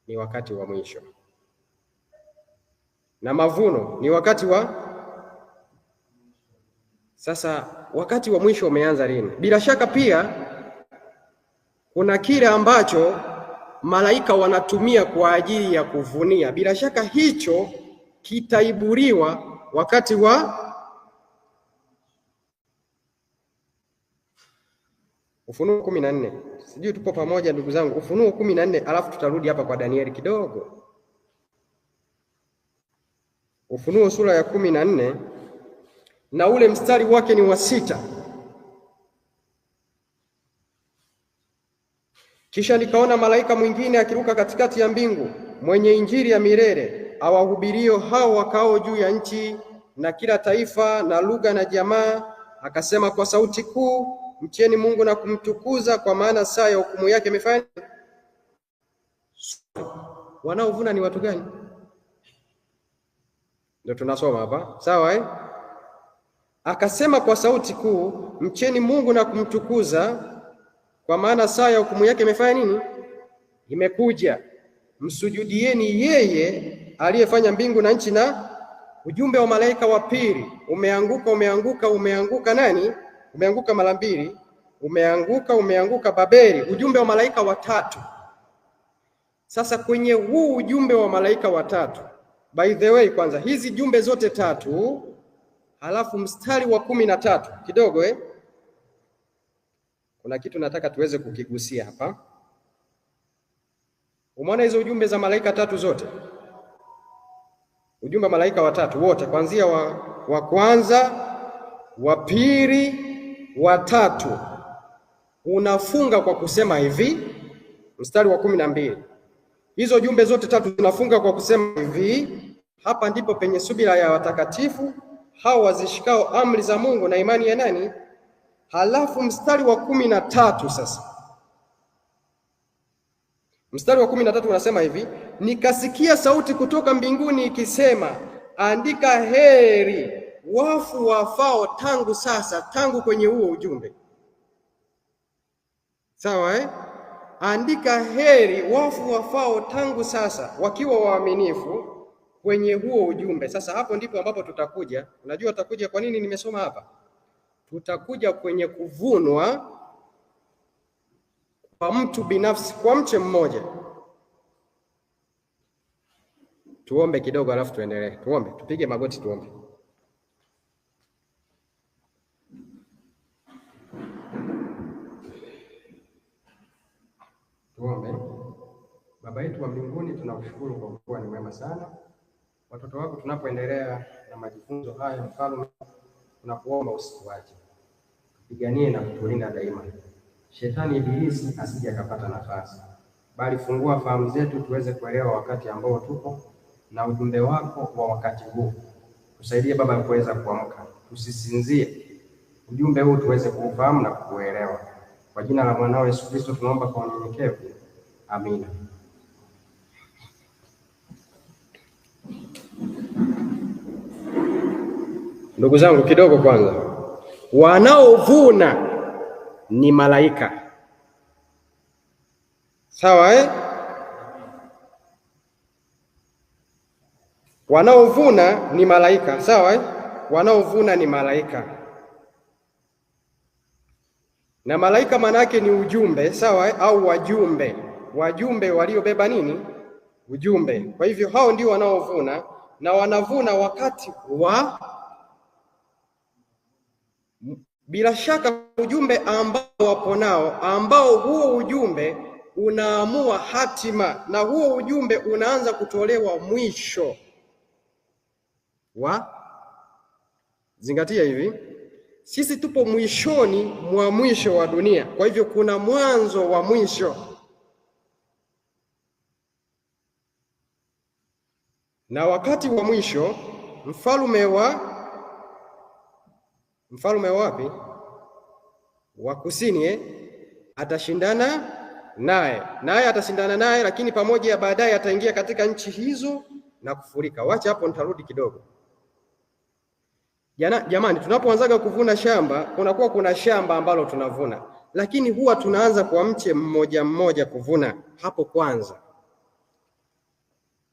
Ni wakati wa mwisho. Na mavuno ni wakati sasa wakati wa mwisho umeanza lini? Bila shaka pia kuna kile ambacho malaika wanatumia kwa ajili ya kuvunia. Bila shaka hicho kitaiburiwa wakati wa Ufunuo 14. Sijui tupo pamoja ndugu zangu. Ufunuo 14, alafu tutarudi hapa kwa Danieli kidogo. Ufunuo sura ya 14 na ule mstari wake ni wa 6. Kisha nikaona malaika mwingine akiruka katikati ya mbingu, mwenye injili ya milele, awahubirio hao wakao juu ya nchi na kila taifa na lugha na jamaa, akasema kwa sauti kuu, mcheni Mungu na kumtukuza, kwa maana saa ya hukumu yake imefanya. Wanaovuna ni watu gani? Ndio tunasoma hapa, sawa eh? Akasema kwa sauti kuu, mcheni Mungu na kumtukuza, kwa maana saa ya hukumu yake imefanya nini? Imekuja. Msujudieni yeye aliyefanya mbingu na nchi. Na ujumbe wa malaika wa pili umeanguka nani? Umeanguka mara mbili, umeanguka Babeli, ujumbe wa malaika watatu. Sasa kwenye huu ujumbe wa malaika watatu, by the way, kwanza hizi jumbe zote tatu, halafu mstari wa 13 kidogo kuna kitu nataka tuweze kukigusia hapa. Umeona hizo ujumbe za malaika tatu zote, ujumbe wa malaika watatu wote, kuanzia wa kwanza, wa pili, wa tatu, unafunga kwa kusema hivi, mstari wa 12. Hizo jumbe zote tatu zinafunga kwa kusema hivi, hapa ndipo penye subira ya watakatifu hao wazishikao amri za Mungu na imani ya nani? Halafu mstari wa 13 sasa, mstari wa 13 unasema hivi, nikasikia sauti kutoka mbinguni ikisema, andika, heri wafu wafao tangu sasa. Tangu kwenye huo ujumbe, sawa eh? Andika, heri wafu wafao tangu sasa, wakiwa waaminifu kwenye huo ujumbe. Sasa hapo ndipo ambapo tutakuja. Unajua tutakuja kwa nini nimesoma hapa? Tutakuja kwenye kuvunwa kwa mtu binafsi, kwa mche mmoja. Tuombe kidogo alafu tuendelee. Tuombe, tupige magoti tuombe. Tuombe. Baba yetu wa mbinguni, tunakushukuru kwa kuwa ni mwema sana. Watoto wako tunapoendelea na majifunzo haya, Mfalme, tunakuomba usituache, tupiganie na kutulinda daima. Shetani ibilisi asije akapata nafasi, bali fungua fahamu zetu tuweze kuelewa wakati ambao tupo na ujumbe wako wa wakati huu. Tusaidie Baba kuweza kuamka, tusisinzie. Ujumbe huu tuweze kuufahamu na kuuelewa. Kwa jina la mwanao Yesu Kristo tunaomba kwa unyenyekevu. Amina. Ndugu zangu, kidogo kwanza, wanaovuna ni malaika, sawa eh? Wanaovuna ni malaika, sawa eh? Wanaovuna ni malaika, na malaika maana yake ni ujumbe, sawa eh? Au wajumbe waliobeba nini? Ujumbe. Kwa hivyo hao ndio wanaovuna, na wanavuna wakati wa, bila shaka, ujumbe ambao wapo nao, ambao huo ujumbe unaamua hatima, na huo ujumbe unaanza kutolewa mwisho wa, zingatia hivi, sisi tupo mwishoni mwa mwisho wa dunia. Kwa hivyo kuna mwanzo wa mwisho, na wakati wa mwisho mfalme wapi? Wa kusini atashindana naye atashindana naye, lakini pamoja baadaye ataingia katika nchi hizo na kufurika. Wacha hapo, nitarudi kidogo. Jamani, tunapoanzaga kuvuna shamba, kunakuwa kuna shamba ambalo tunavuna, lakini huwa tunaanza kwa mche mmoja mmoja kuvuna hapo kwanza.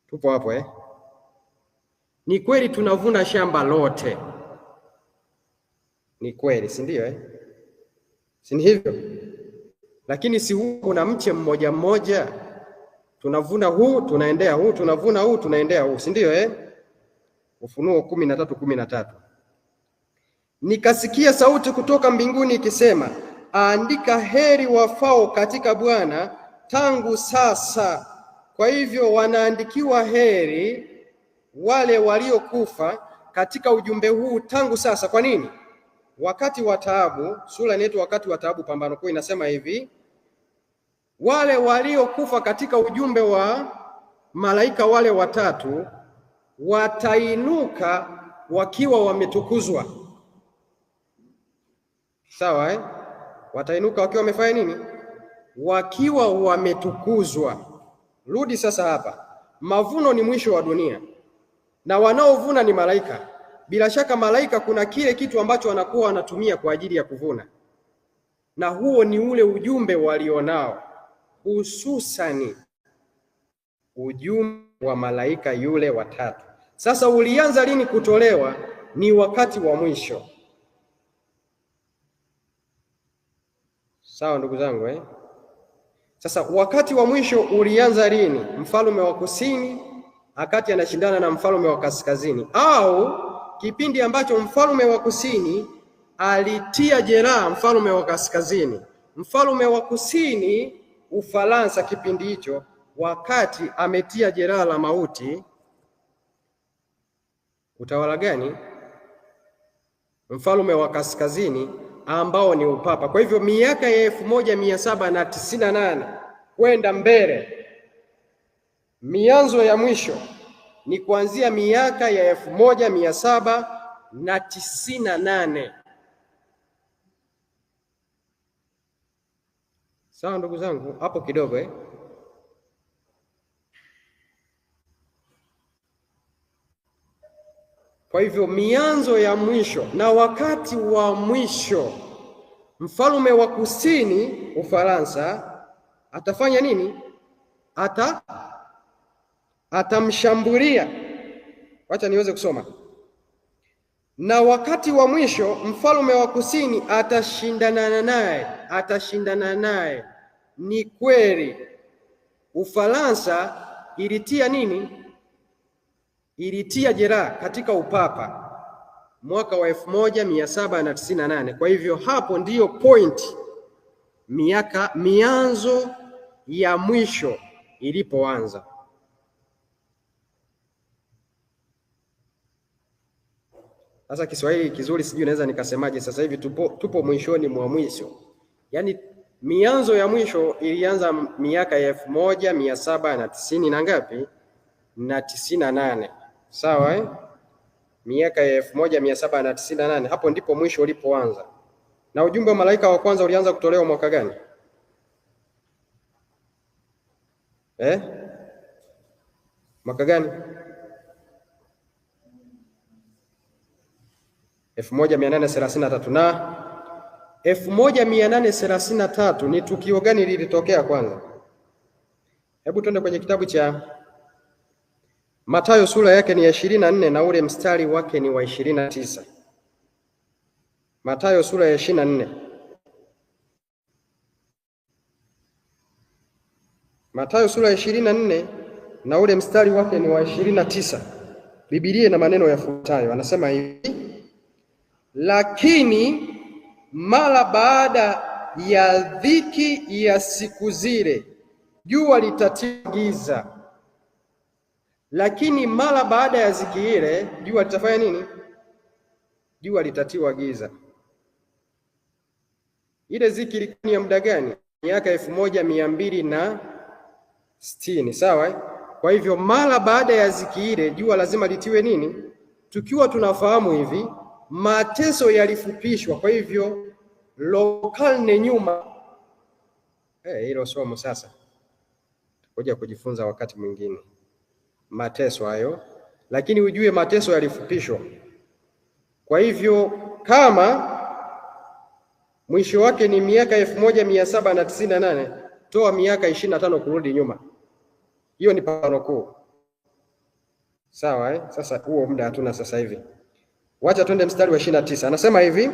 Tupo hapo eh? Ni kweli tunavuna shamba lote, ni kweli, si ndio eh? Si hivyo? Lakini si huu kuna mche mmoja mmoja, tunavuna huu tunaendea huu, tunavuna huu tunaendea huu, si ndio eh? Ufunuo 13:13. Nikasikia sauti kutoka mbinguni ikisema, andika, heri wafao katika Bwana tangu sasa. Kwa hivyo wanaandikiwa heri wale waliokufa katika ujumbe huu tangu sasa. Kwa nini? Wakati wa taabu, sura inaitwa wakati wa taabu, Pambano Kuu, inasema hivi, wale waliokufa katika ujumbe wa malaika wale watatu watainuka wakiwa wametukuzwa. Sawa eh? Watainuka wakiwa wamefanya nini? Wakiwa wametukuzwa. rudi sasa hapa. Mavuno ni mwisho wa dunia na wanaovuna ni malaika. Bila shaka malaika kuna kile kitu ambacho wanakuwa wanatumia kwa ajili ya kuvuna, na huo ni ule ujumbe walionao, hususani ujumbe wa malaika yule watatu. Sasa ulianza lini kutolewa? Ni wakati wa mwisho. Sawa ndugu zangu eh? Sasa wakati wa mwisho ulianza lini? Mfalme wa kusini akati anashindana na mfalme wa kaskazini, au kipindi ambacho mfalme wa kusini alitia jeraha mfalme wa kaskazini. Mfalme wa kusini Ufaransa kipindi hicho, wakati ametia jeraha la mauti, utawala gani? Mfalme wa kaskazini ambao ni upapa. Kwa hivyo miaka ya 1798 kwenda mbele, mianzo ya mwisho ni kuanzia miaka ya 1798. Sawa ndugu zangu, hapo kidogo eh? Kwa hivyo mianzo ya mwisho na wakati wa mwisho, mfalme wa kusini Ufaransa atafanya nini? Atamshambulia. Wacha niweze kusoma. Na wakati wa mwisho mfalme wa kusini atashindana naye. Ni kweli Ufaransa ilitia nini? Ilitia jeraha katika upapa mwaka wa 1798. Kwa hivyo hapo ndiyo point mianzo ya mwisho ilipoanza. Sasa Kiswahili kizuri sijui naweza nikasemaje sasa hivi, tupo mwishoni mwa mwisho. Yaani mianzo ya mwisho ilianza miaka ya 1790 na ngapi? Na 98. Sawa eh? Miaka ya 1798, hapo ndipo mwisho ulipoanza. Na ujumbe wa malaika wa kwanza ulianza kutolewa mwaka gani? Mwaka gani? 1833. Na 1833 ni tukio gani lilitokea kwanza? Hebu twende kwenye kitabu cha Mathayo sura yake ni ya 24 na ule mstari wake ni wa 29. Mathayo sura ya 24. Mathayo sura ya 24 na ule mstari wake ni wa 29. Biblia ina maneno yafuatayo, anasema hivi: lakini mara baada ya dhiki ya siku zile jua litatiwa giza. Lakini mara baada ya dhiki ile jua litafanya nini? Jua litatiwa giza. Ile dhiki ilikuwa ni ya muda gani? Miaka 1260, sawa? Kwa hivyo mara baada ya dhiki ile jua lazima litiwe nini? Tukiwa tunafahamu hivi mateso yalifupishwa. Kwa hivyo karne nyuma, hilo somo sasa tutakuja kujifunza wakati mwingine, mateso hayo, lakini ujue mateso yalifupishwa. Kwa hivyo kama mwisho wake ni miaka 1798, toa miaka 25 kurudi nyuma, hiyo ni pambano kuu. Sawa Sasa huo muda hatuna sasa hivi. Wacha twende mstari wa 29. Anasema hivi,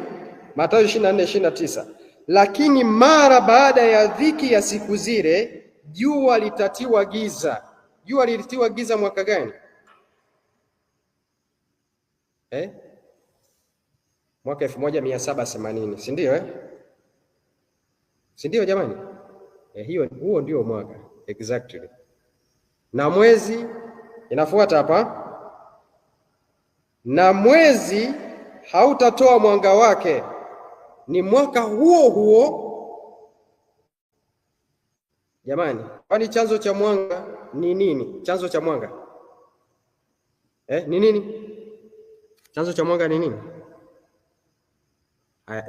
Mathayo 24:29, lakini mara baada ya dhiki ya siku zile jua litatiwa giza. Jua lilitiwa giza mwaka gani? Mwaka 1780, si ndio Si ndio jamani? Huo ndio mwaka exactly. Na mwezi inafuata hapa, na mwezi hautatoa mwanga wake. Ni mwaka huo huo jamani. Kwani chanzo cha mwanga ni nini? Chanzo cha mwanga ni nini? Chanzo cha mwanga ni nini?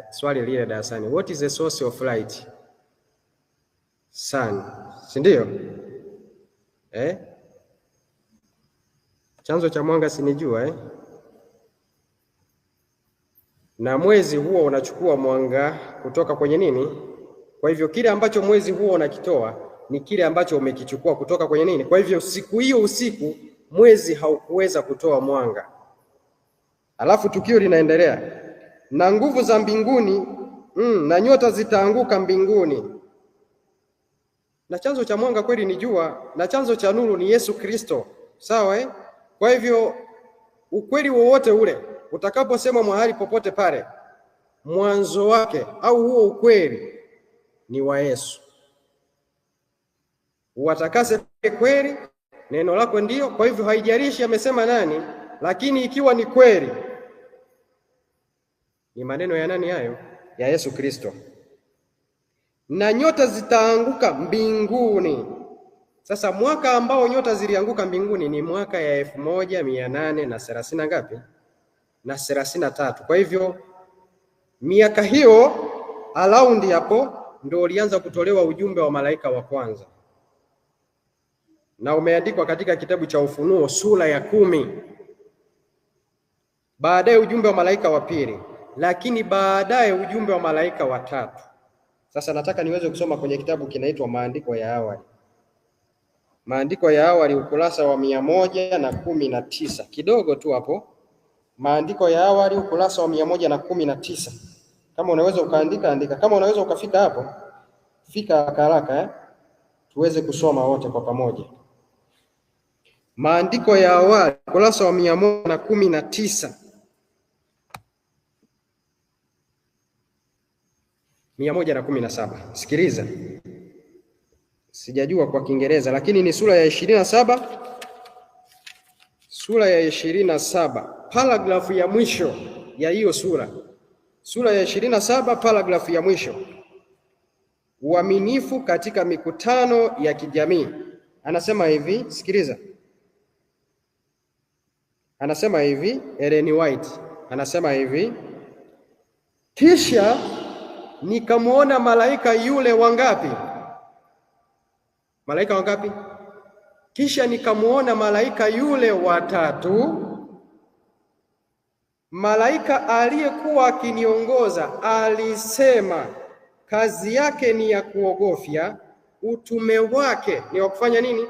Swali lile darasani, what is the source of light? Sun, si ndio? Chanzo cha mwanga sinijua na mwezi huo unachukua mwanga kutoka kwenye nini? Kwa hivyo kile ambacho mwezi huo unakitoa ni kile ambacho umekichukua kutoka kwenye nini? Kwa hivyo siku hiyo usiku mwezi haukuweza kutoa mwanga. Alafu tukio linaendelea, na nguvu za mbinguni na nyota zitaanguka mbinguni. Na chanzo cha mwanga kweli ni jua, na chanzo cha nuru ni Yesu Kristo. Sawa Kwa hivyo ukweli wowote ule utakaposemwa mahali popote pale, mwanzo wake au huo ukweli ni wa Yesu. Watakase kweli, neno lako ndio. Kwa hivyo haijalishi amesema nani, lakini ikiwa ni kweli, ni maneno ya nani hayo? Ya Yesu Kristo. Na nyota zitaanguka mbinguni. Sasa mwaka ambao nyota zilianguka mbinguni ni mwaka ya 1830 na ngapi? Na 33. Kwa hivyo miaka hiyo around hapo ndio ulianza kutolewa ujumbe wa malaika wa kwanza, na umeandikwa katika kitabu cha Ufunuo sura ya 10. Baadaye ujumbe wa malaika wa pili, lakini baadaye ujumbe wa malaika wa tatu. Sasa nataka niweze kusoma kwenye kitabu kinaitwa Maandiko ya Awali. Maandiko ya Awali ukurasa wa 119. Kidogo tu hapo. Maandiko ya Awali ukurasa wa 119. Kama unaweza ukaandika andika, kama unaweza ukafika hapo, fika haraka tuweze kusoma wote kwa pamoja. Maandiko ya Awali ukurasa wa 119. 117. Sikiliza. Sijajua kwa Kiingereza lakini ni sura ya 27. Sura ya 27, paragrafu ya mwisho ya hiyo sura. Sura ya 27, paragrafu ya mwisho. Uaminifu katika mikutano ya kijamii. Anasema hivi, sikiliza. Anasema hivi, Ellen White anasema hivi: kisha nikamuona malaika yule wangapi? Malaika wangapi? Kisha nikamuona malaika yule watatu. Malaika aliyekuwa akiniongoza alisema, kazi yake ni ya kuogofya, utume wake ni wa kufanya nini?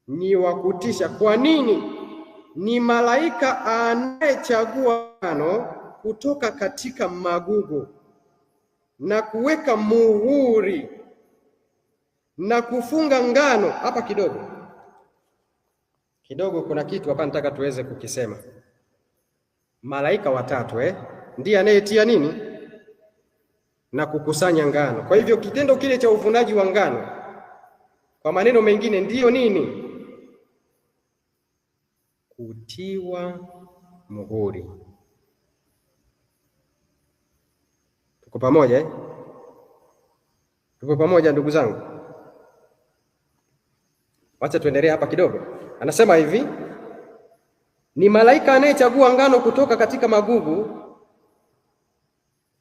Ni wa kutisha. Kwa nini? Ni malaika anayechagua ngano kutoka katika magugu na kuweka muhuri na kufunga ngano. Hapa kidogo kuna kitu hapa nataka tuweze kukisema. Malaika watatu ndiye anayetia nini? Na kukusanya ngano. Kwa hivyo kitendo kile cha uvunaji wa ngano, kwa maneno mengine, ndiyo nini? Kutiwa muhuri. Tuko pamoja Tuko pamoja ndugu zangu? Wacha tuendelee hapa kidogo. Anasema hivi, ni malaika anayechagua ngano kutoka katika magugu.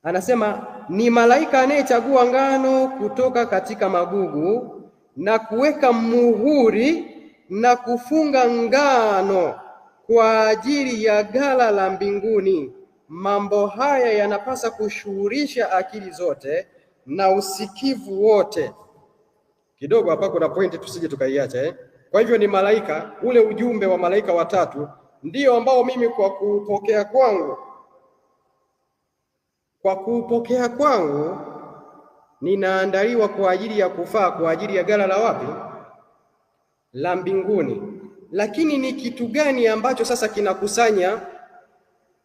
Anasema ni malaika anayechagua ngano kutoka katika magugu na kuweka muhuri na kufunga ngano kwa ajili ya ghala la mbinguni. Mambo haya yanapasa kushughulisha akili zote na usikivu wote. Kidogo hapa kuna pointi tusije tukaiacha Kwa hivyo ni malaika, ule ujumbe wa malaika watatu ndio ambao mimi kwa kuupokea kwangu ninaandaliwa kwa ajili ya kufaa kwa ajili ya ghala la wapi? La mbinguni. Lakini ni kitu gani ambacho sasa kinakusanya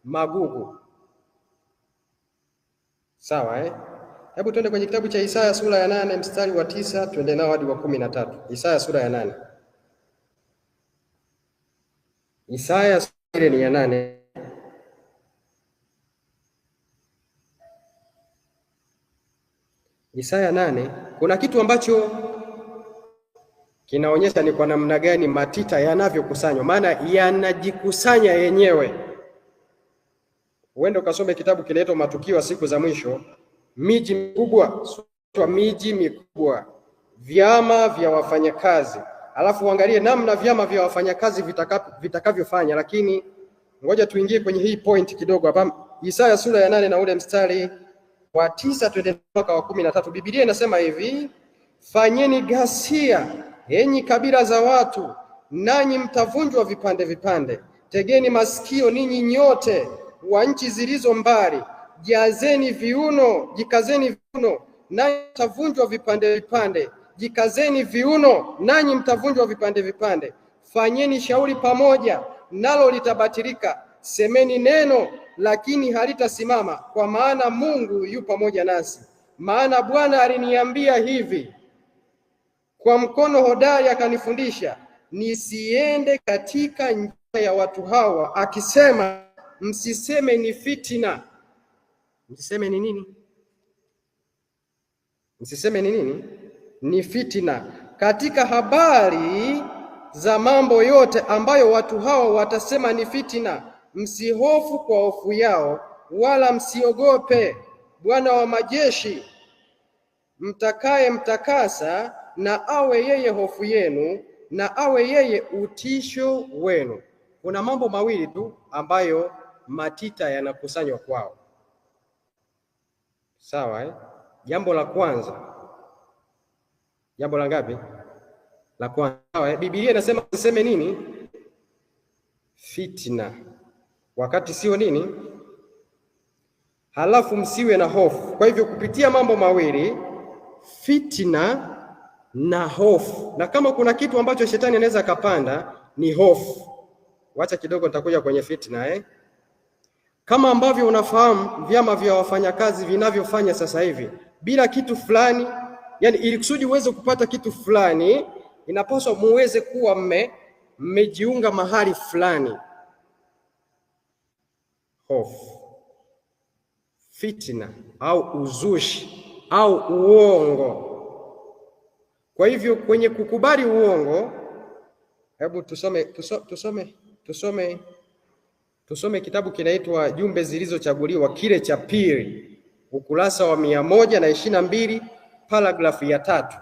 magugu? Sawa Hebu twende kwenye kitabu cha Isaya sura ya 8 mstari wa 9, twende nao hadi wa 13. Isaya sura ya 8. Isaya sura ni ya 8. Isaya 8, kuna kitu ambacho kinaonyesha ni kwa namna gani matita yanavyokusanywa, maana yanajikusanya yenyewe. Uende ukasome kitabu kinaitwa Matukio ya Siku za Mwisho. Miji mikubwa, miji mikubwa, vyama vya wafanyakazi, alafu uangalie namna vyama vya wafanyakazi vitakavyofanya. Lakini ngoja tuingie kwenye hii point kidogo hapa. Isaya sura ya 8 na ule mstari wa 9 twende mpaka wa 13. Biblia inasema hivi: fanyeni ghasia enyi kabila za watu, nanyi mtavunjwa vipande vipande. Tegeni masikio ninyi nyote wa nchi zilizo mbali, jikazeni viuno, nanyi mtavunjwa vipande vipande. Jikazeni viuno, nanyi mtavunjwa vipande vipande. Fanyeni shauri pamoja, nalo litabatilika. Semeni neno, lakini halitasimama, kwa maana Mungu yu pamoja nasi. Maana Bwana aliniambia hivi, kwa mkono hodari akanifundisha, nisiende katika njia ya watu hawa, akisema, msiseme ni fitina. Msiseme ni nini? Msiseme ni nini? Ni fitina. Katika habari za mambo yote ambayo watu hawa watasema ni fitina, msihofu kwa hofu yao, wala msiogope Bwana wa majeshi mtakaye mtakasa, na awe yeye hofu yenu, na awe yeye utisho wenu. Kuna mambo mawili tu ambayo matita yanakusanywa kwao. Sawa eh? Jambo la kwanza, jambo la ngapi? La kwanza. Sawa eh? Biblia inasema mseme nini? Fitna, wakati sio nini? Halafu msiwe na hofu. Kwa hivyo kupitia mambo mawili, fitna na hofu. Na kama kuna kitu ambacho shetani anaweza akapanda ni hofu. Wacha kidogo nitakuja kwenye fitna Kama ambavyo unafahamu vyama vya wafanyakazi vinavyofanya sasa hivi, bila kitu fulani, yani ili kusudi uweze kupata kitu fulani, inapaswa muweze kuwa mmejiunga mahali fulani. Hofu, fitna au uzushi au uongo. Kwa hivyo kwenye kukubali uongo, hebu tusome kitabu kinaitwa Jumbe Zilizochaguliwa, kile cha pili, ukurasa wa 122, paragrafu ya 3.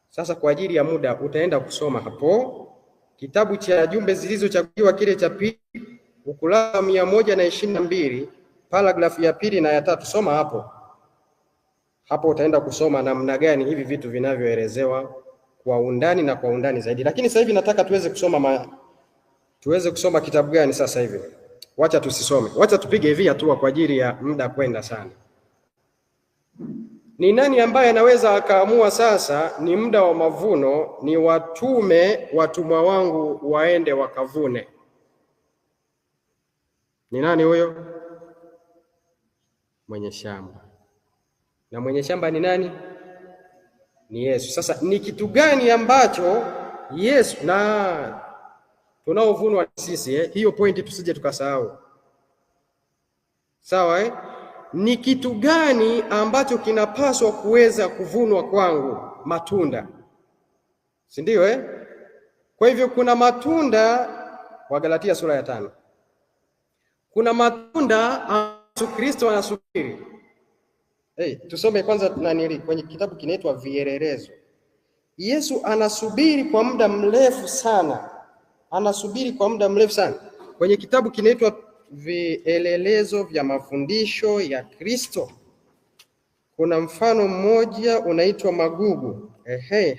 Sasa kwa ajili ya muda utaenda kusoma hapo kitabu cha Jumbe Zilizochaguliwa, kile cha pili, ukurasa wa 122, paragrafu ya 2 na ya 3. Soma hapo utaenda kusoma namna gani hivi vitu vinavyoelezewa kwa undani na kwa undani zaidi. Lakini sasa hivi nataka tuweze kusoma kitabu gani sasa hivi? Wacha tusisome. Wacha tupige hivi hatua kwa ajili ya muda kwenda sana. Ni nani ambaye anaweza akaamua sasa ni muda wa mavuno, ni watume watumwa wangu waende wakavune? Ni nani huyo? Mwenye shamba. Na mwenye shamba ni nani? Ni Yesu. Sasa ni kitu gani ambacho Yesu na tunaovunwa sisi hiyo pointi tusije tukasahau. Sawa Ni kitu gani ambacho kinapaswa kuweza kuvunwa kwangu? Matunda. Si ndio Kwa hivyo kuna matunda, Wagalatia sura ya 5. Kuna matunda Yesu Kristo anasubiri. Tusome kwanza kwenye kitabu kinaitwa Vielelezo. Yesu anasubiri kwa muda mrefu sana. Kwenye kitabu kinaitwa Vielelezo vya mafundisho ya Kristo, kuna mfano mmoja unaitwa magugu.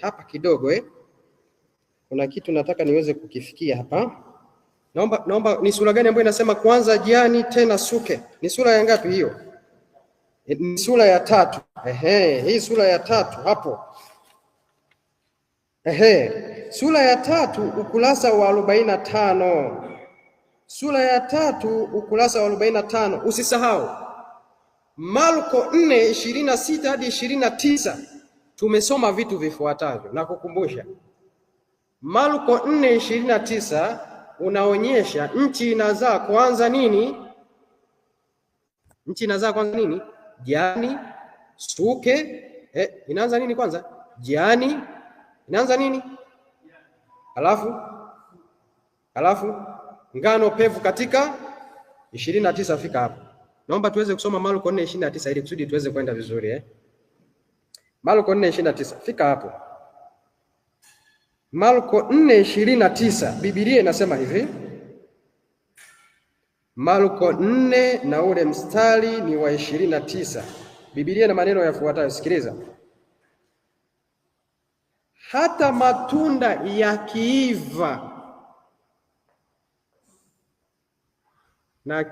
Hapa kidogo kuna kitu nataka niweze kukifikia hapa. Naomba ni sura gani ambayo inasema kwanza jani tena suke? Ni sura ya ngapi hiyo? Ni sura ya 3. Hii sura ya 3 hapo. Sura ya 3 ukurasa wa 45. Sura ya 3 ukurasa wa 45. Usisahau Marko 4:26 hadi 29. Tumesoma vitu vifuatavyo na kukumbusha. Marko 4:29 unaonyesha nchi inazaa kwanza nini? Nchi inazaa kwanza nini? Jani, suke. Inaanza nini kwanza? Jani. Inaanza nini? Alafu ngano pevu katika 29. Fika hapo. Naomba tuweze kusoma Marko 4:29 ili kusudi tuweze kwenda vizuri Marko 4:29. Fika hapo. Marko 4:29. Biblia inasema hivi. Marko 4 na ule mstari ni wa 29. Biblia na maneno yafuatayo, sikiliza. Hata matunda yakiiva, na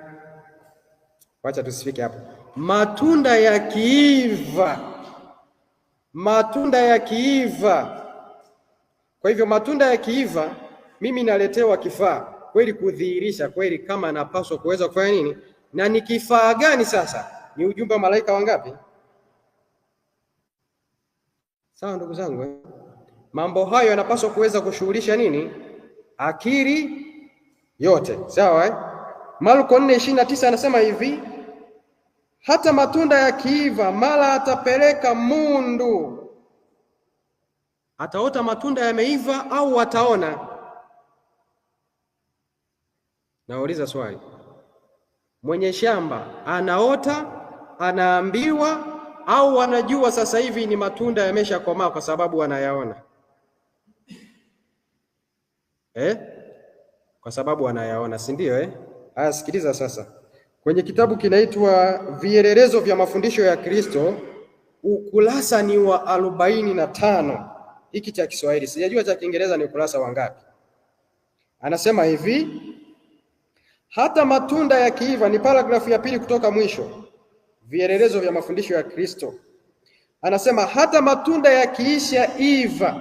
wacha tusifike hapo. Matunda yakiiva. Kwa hivyo matunda yakiiva, mimi naletewa kifaa kweli kudhihirisha kweli kama napaswa kuweza kufanya nini, na ni kifaa gani sasa? Ni ujumbe wa malaika wangapi? Sawa ndugu zangu, mambo hayo yanapaswa kuweza kushughulisha nini? Akili yote, sawa Marko 4:29 anasema hivi, hata matunda yakiiva, mara atapeleka mundu. Ataota matunda yameiva au ataona? Nauliza swali. Mwenye shamba anaota, anaambiwa, au anajua sasa hivi ni matunda yameshakomaa kwa sababu anayaona? Kwa sababu anayaona, si ndio? Haya, sikiliza sasa. Kwenye kitabu kinaitwa Vielelezo vya Mafundisho ya Kristo, ukurasa ni wa 45. Hiki cha Kiswahili, sijajua cha Kiingereza ni ukurasa wangapi. Anasema hivi, hata matunda yakiiva, ni paragrafu ya pili kutoka mwisho. Vielelezo vya Mafundisho ya Kristo. Anasema hata matunda yakiiva,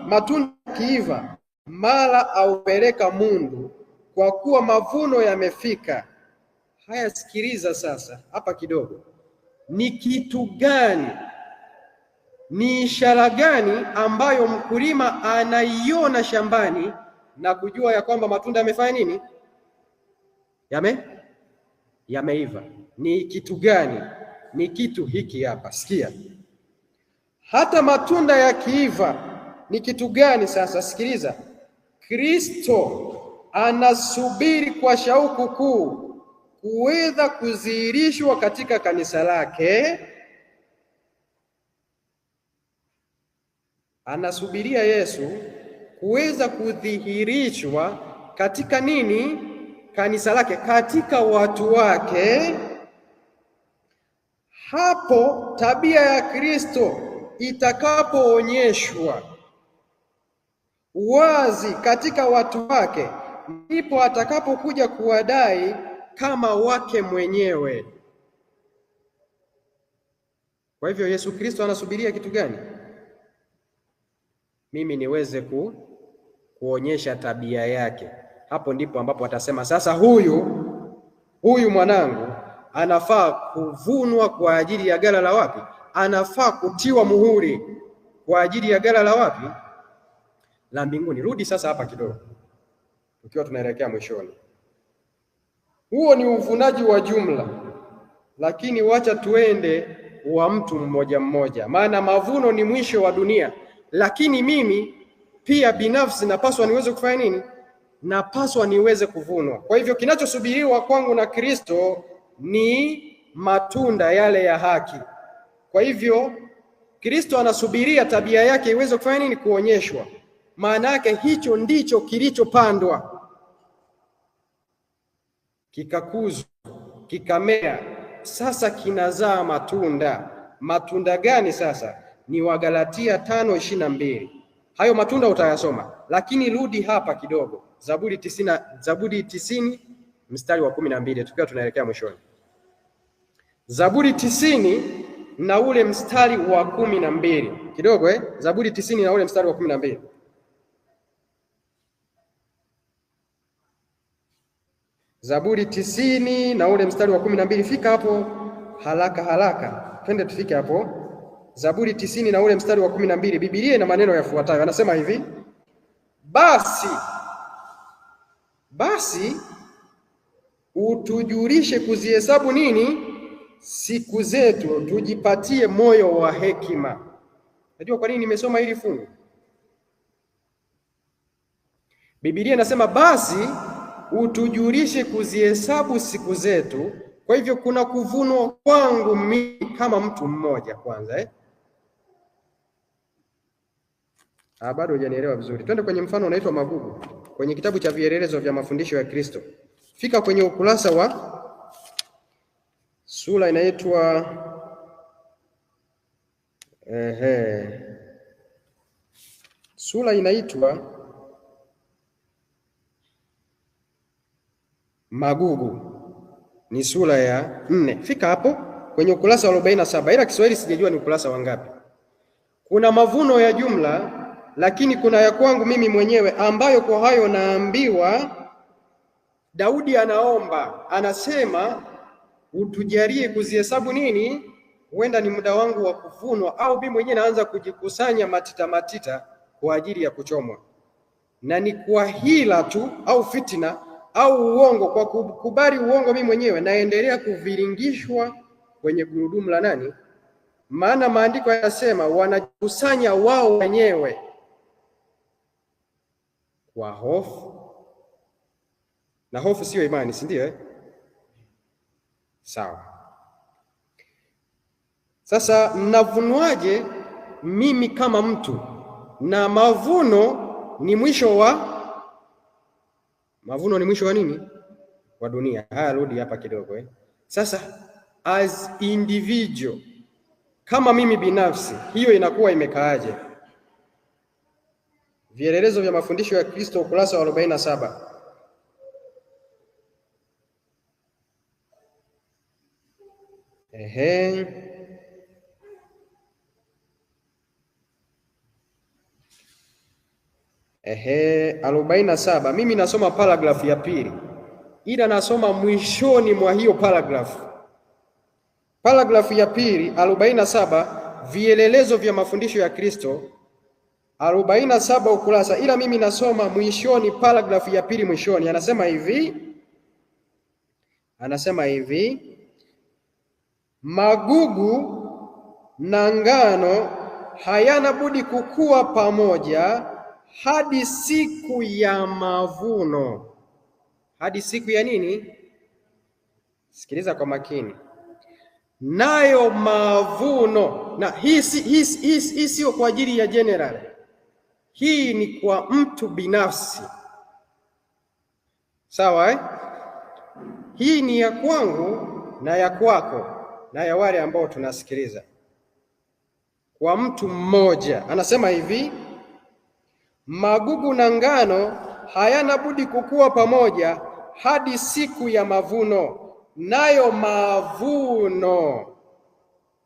mara aupeleka mundu, kwa kuwa mavuno yamefika. Haya, sikiliza sasa hapa kidogo. Ni kitu gani, ni ishara gani ambayo mkulima anaiona shambani na kujua ya kwamba matunda yamefanya nini? Yameiva. Ni kitu gani? Ni kitu hiki hapa, sikia. Hata matunda yakiiva, ni kitu gani sasa? Sikiliza. Kristo anasubiri kwa shauku kuu kuweza kudhihirishwa katika kanisa lake. Anasubiria Yesu kuweza kudhihirishwa katika nini? Kanisa lake, katika watu wake. Hapo tabia ya Kristo itakapoonyeshwa wazi katika watu wake, ndipo atakapokuja kuwadai kama wake mwenyewe. Kwa hivyo Yesu Kristo anasubiria kitu gani? Mimi niweze kuonyesha tabia yake. Hapo ndipo ambapo atasema sasa, huyu mwanangu anafaa kuvunwa kwa ajili ya ghala la wapi? Anafaa kutiwa muhuri kwa ajili ya ghala la wapi? La mbinguni. Rudi sasa hapa kidogo, tukiwa tunaelekea mwishoni. Huo ni uvunaji wa jumla, lakini wacha tuende wa mtu mmoja mmoja, maana mavuno ni mwisho wa dunia. Lakini mimi pia binafsi napaswa niweze kufanya nini? Napaswa niweze kuvunwa. Kwa hivyo kinachosubiriwa kwangu na Kristo ni matunda yale ya haki. Kwa hivyo Kristo anasubiria tabia yake iweze kufanya nini? Kuonyeshwa. Maana yake hicho ndicho kilichopandwa, kikakuzwa, kikamea, sasa kinazaa matunda. Matunda gani sasa? Ni Wagalatia 5:22. Hayo matunda utayasoma, lakini rudi hapa Zaburi 90 mstari wa 12, tukiwa tunaelekea mwishoni. Zaburi 90 na ule mstari wa 12 kidogo, Zaburi 90 na ule mstari wa 12. Zaburi 90 na ule mstari wa 12. Fika hapo haraka, twende tufike hapo. Zaburi 90 na ule mstari wa 12. Biblia ina maneno yafuatayo, anasema hivi: basi utujulishe kuzihesabu nini? Siku zetu, tujipatie moyo wa hekima. Unajua kwa nini nimesoma hili fungu? Biblia inasema basi utujulishe kuzihesabu siku zetu. Kwa hivyo kuna kuvunwa kwangu mimi kama mtu mmoja kwanza, Bado hujanielewa vizuri. Twende kwenye mfano unaitwa magugu kwenye kitabu cha vielelezo vya mafundisho ya Kristo. Fika kwenye ukurasa wa sura inaitwa sura inaitwa magugu, ni sura ya 4. Fika hapo kwenye ukurasa wa 47, ila Kiswahili sijajua ni ukurasa wangapi. Kuna mavuno ya jumla, lakini kuna ya kwangu mimi mwenyewe, ambayo kwa hayo naambiwa. Daudi anaomba, anasema utujalie kuzihesabu nini? Huenda ni muda wangu wa kuvunwa, au mimi mwenyewe naanza kujikusanya matita kwa ajili ya kuchomwa, na ni kwa hila tu au fitina au uongo, kwa kukubali uongo mimi mwenyewe naendelea kuviringishwa kwenye gurudumu la nani? Maana maandiko yanasema wanajikusanya wao wenyewe kwa hofu, na hofu sio imani, si ndio? Sawa. Sasa mnavunwaje mimi kama mtu? Na mavuno ni mwisho wa nini? Wa dunia. Haya, rudi hapa kidogo Sasa as individual, kama mimi binafsi, hiyo inakuwa imekaaje? Vielelezo vya mafundisho ya Kristo, ukurasa wa 47. Ehe. 47. Mimi nasoma paragrafu ya pili, ila nasoma mwishoni mwa hiyo paragrafu. Paragrafu ya pili 47, vielelezo vya mafundisho ya Kristo 47 ukurasa, ila mimi nasoma mwishoni, paragrafu ya pili mwishoni. Anasema hivi, magugu na ngano hayana budi kukua pamoja hadi siku ya mavuno. Hadi siku ya nini? Sikiliza kwa makini. Nayo mavuno, na hii sio kwa ajili ya general, hii ni kwa mtu binafsi. Sawa Hii ni ya kwangu na ya kwako na ya wale ambao tunasikiliza, kwa mtu mmoja. Anasema hivi, magugu na ngano hayana budi kukua pamoja hadi siku ya mavuno. Nayo mavuno,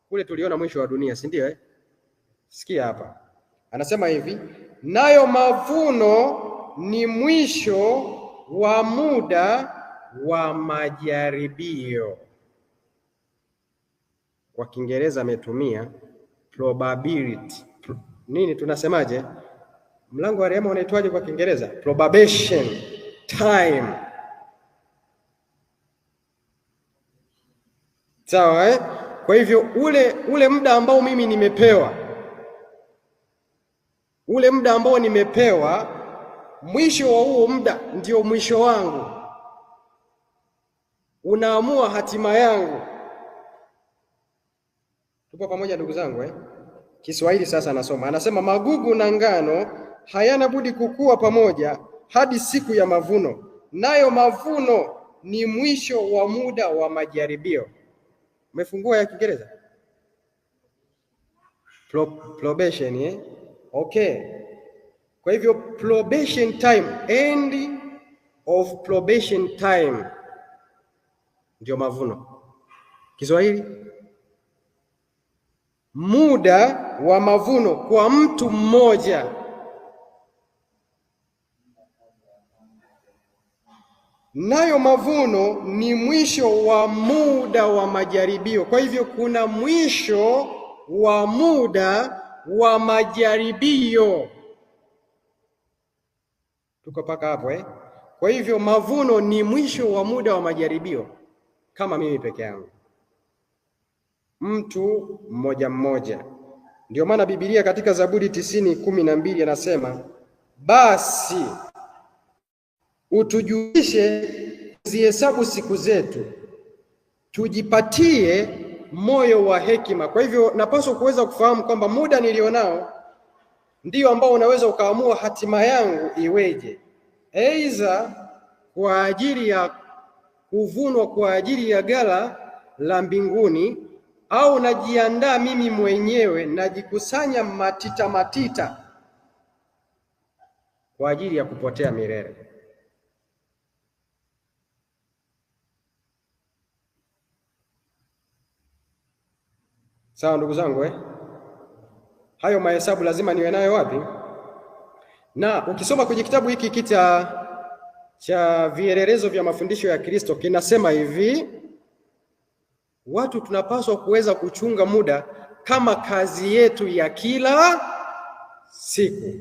kule tuliona mwisho wa dunia, si ndio Sikia hapa, anasema hivi, nayo mavuno ni mwisho wa muda wa majaribio. Kwa Kiingereza ametumia probability. Nini tunasemaje? Mlango wa rehema unaitwaje kwa Kiingereza? Probation time. Sawa Kwa hivyo ule muda ambao mimi nimepewa, mwisho wa huo muda ndio mwisho wangu, unaamua hatima yangu. Tupo pamoja ndugu zangu Kiswahili sasa nasoma. Anasema magugu na ngano hayana budi kukua pamoja hadi siku ya mavuno, nayo mavuno ni mwisho wa muda wa majaribio. Umefungua ya Kiingereza? Probation Okay. Kwa hivyo probation time, end of probation time ndio mavuno. Kiswahili, muda wa mavuno kwa mtu mmoja. Nayo mavuno ni mwisho wa muda wa majaribio. Kwa hivyo kuna mwisho wa muda wa majaribio. Tuko paka hapo Kwa hivyo mavuno ni mwisho wa muda wa majaribio, kama mimi peke yangu, mtu mmoja mmoja. Ndio maana Biblia katika Zaburi 90:12 anasema, basi utujulishe kuzihesabu siku zetu, tujipatie moyo wa hekima. Kwa hivyo napaswa kuweza kufahamu kwamba muda nilionao ndiyo ambao unaweza ukaamua hatima yangu iweje, aidha kwa ajili ya kuvunwa kwa ajili ya ghala la mbinguni, au najiandaa mimi mwenyewe, najikusanya matita matita kwa ajili ya kupotea milele. Sawa ndugu zangu, hayo mahesabu lazima niwe nayo wapi? Na ukisoma kwenye kitabu hiki cha vielelezo vya mafundisho ya Kristo kinasema hivi, watu tunapaswa kuweza kuchunga muda kama kazi yetu ya kila siku.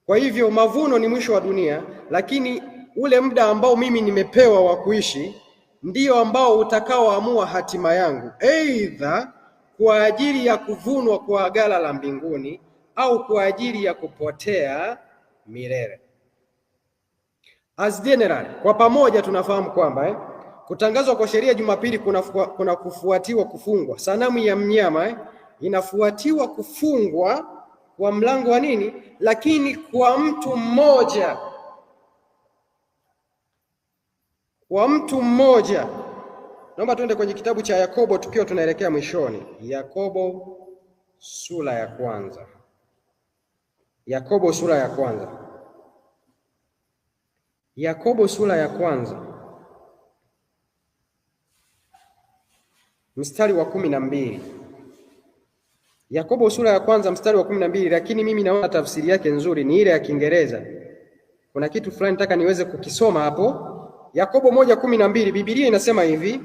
Kwa hivyo mavuno ni mwisho wa dunia, lakini ule muda ambao mimi nimepewa wa kuishi ndio ambao utakaoamua hatima yangu, aidha kwa ajili ya kuvunwa kwa ghala la mbinguni au kwa ajili ya kupotea milele. As general, kwa pamoja tunafahamu kwamba kutangazwa kwa sheria Jumapili kuna kufuatiwa kufungwa sanamu ya mnyama, inafuatiwa kufungwa kwa mlango wa nini, lakini kwa mtu mmoja, kwa mtu mmoja. Naomba tuende kwenye kitabu cha Yakobo tukiwa tunaelekea mwishoni. Yakobo sura ya kwanza. Yakobo sura ya kwanza. Yakobo sura ya kwanza mstari wa 12. Yakobo sura ya kwanza mstari wa 12, lakini mimi naona tafsiri yake nzuri ni ile ya Kiingereza. Kuna kitu fulani nataka niweze kukisoma hapo. Yakobo 1:12, Biblia inasema hivi: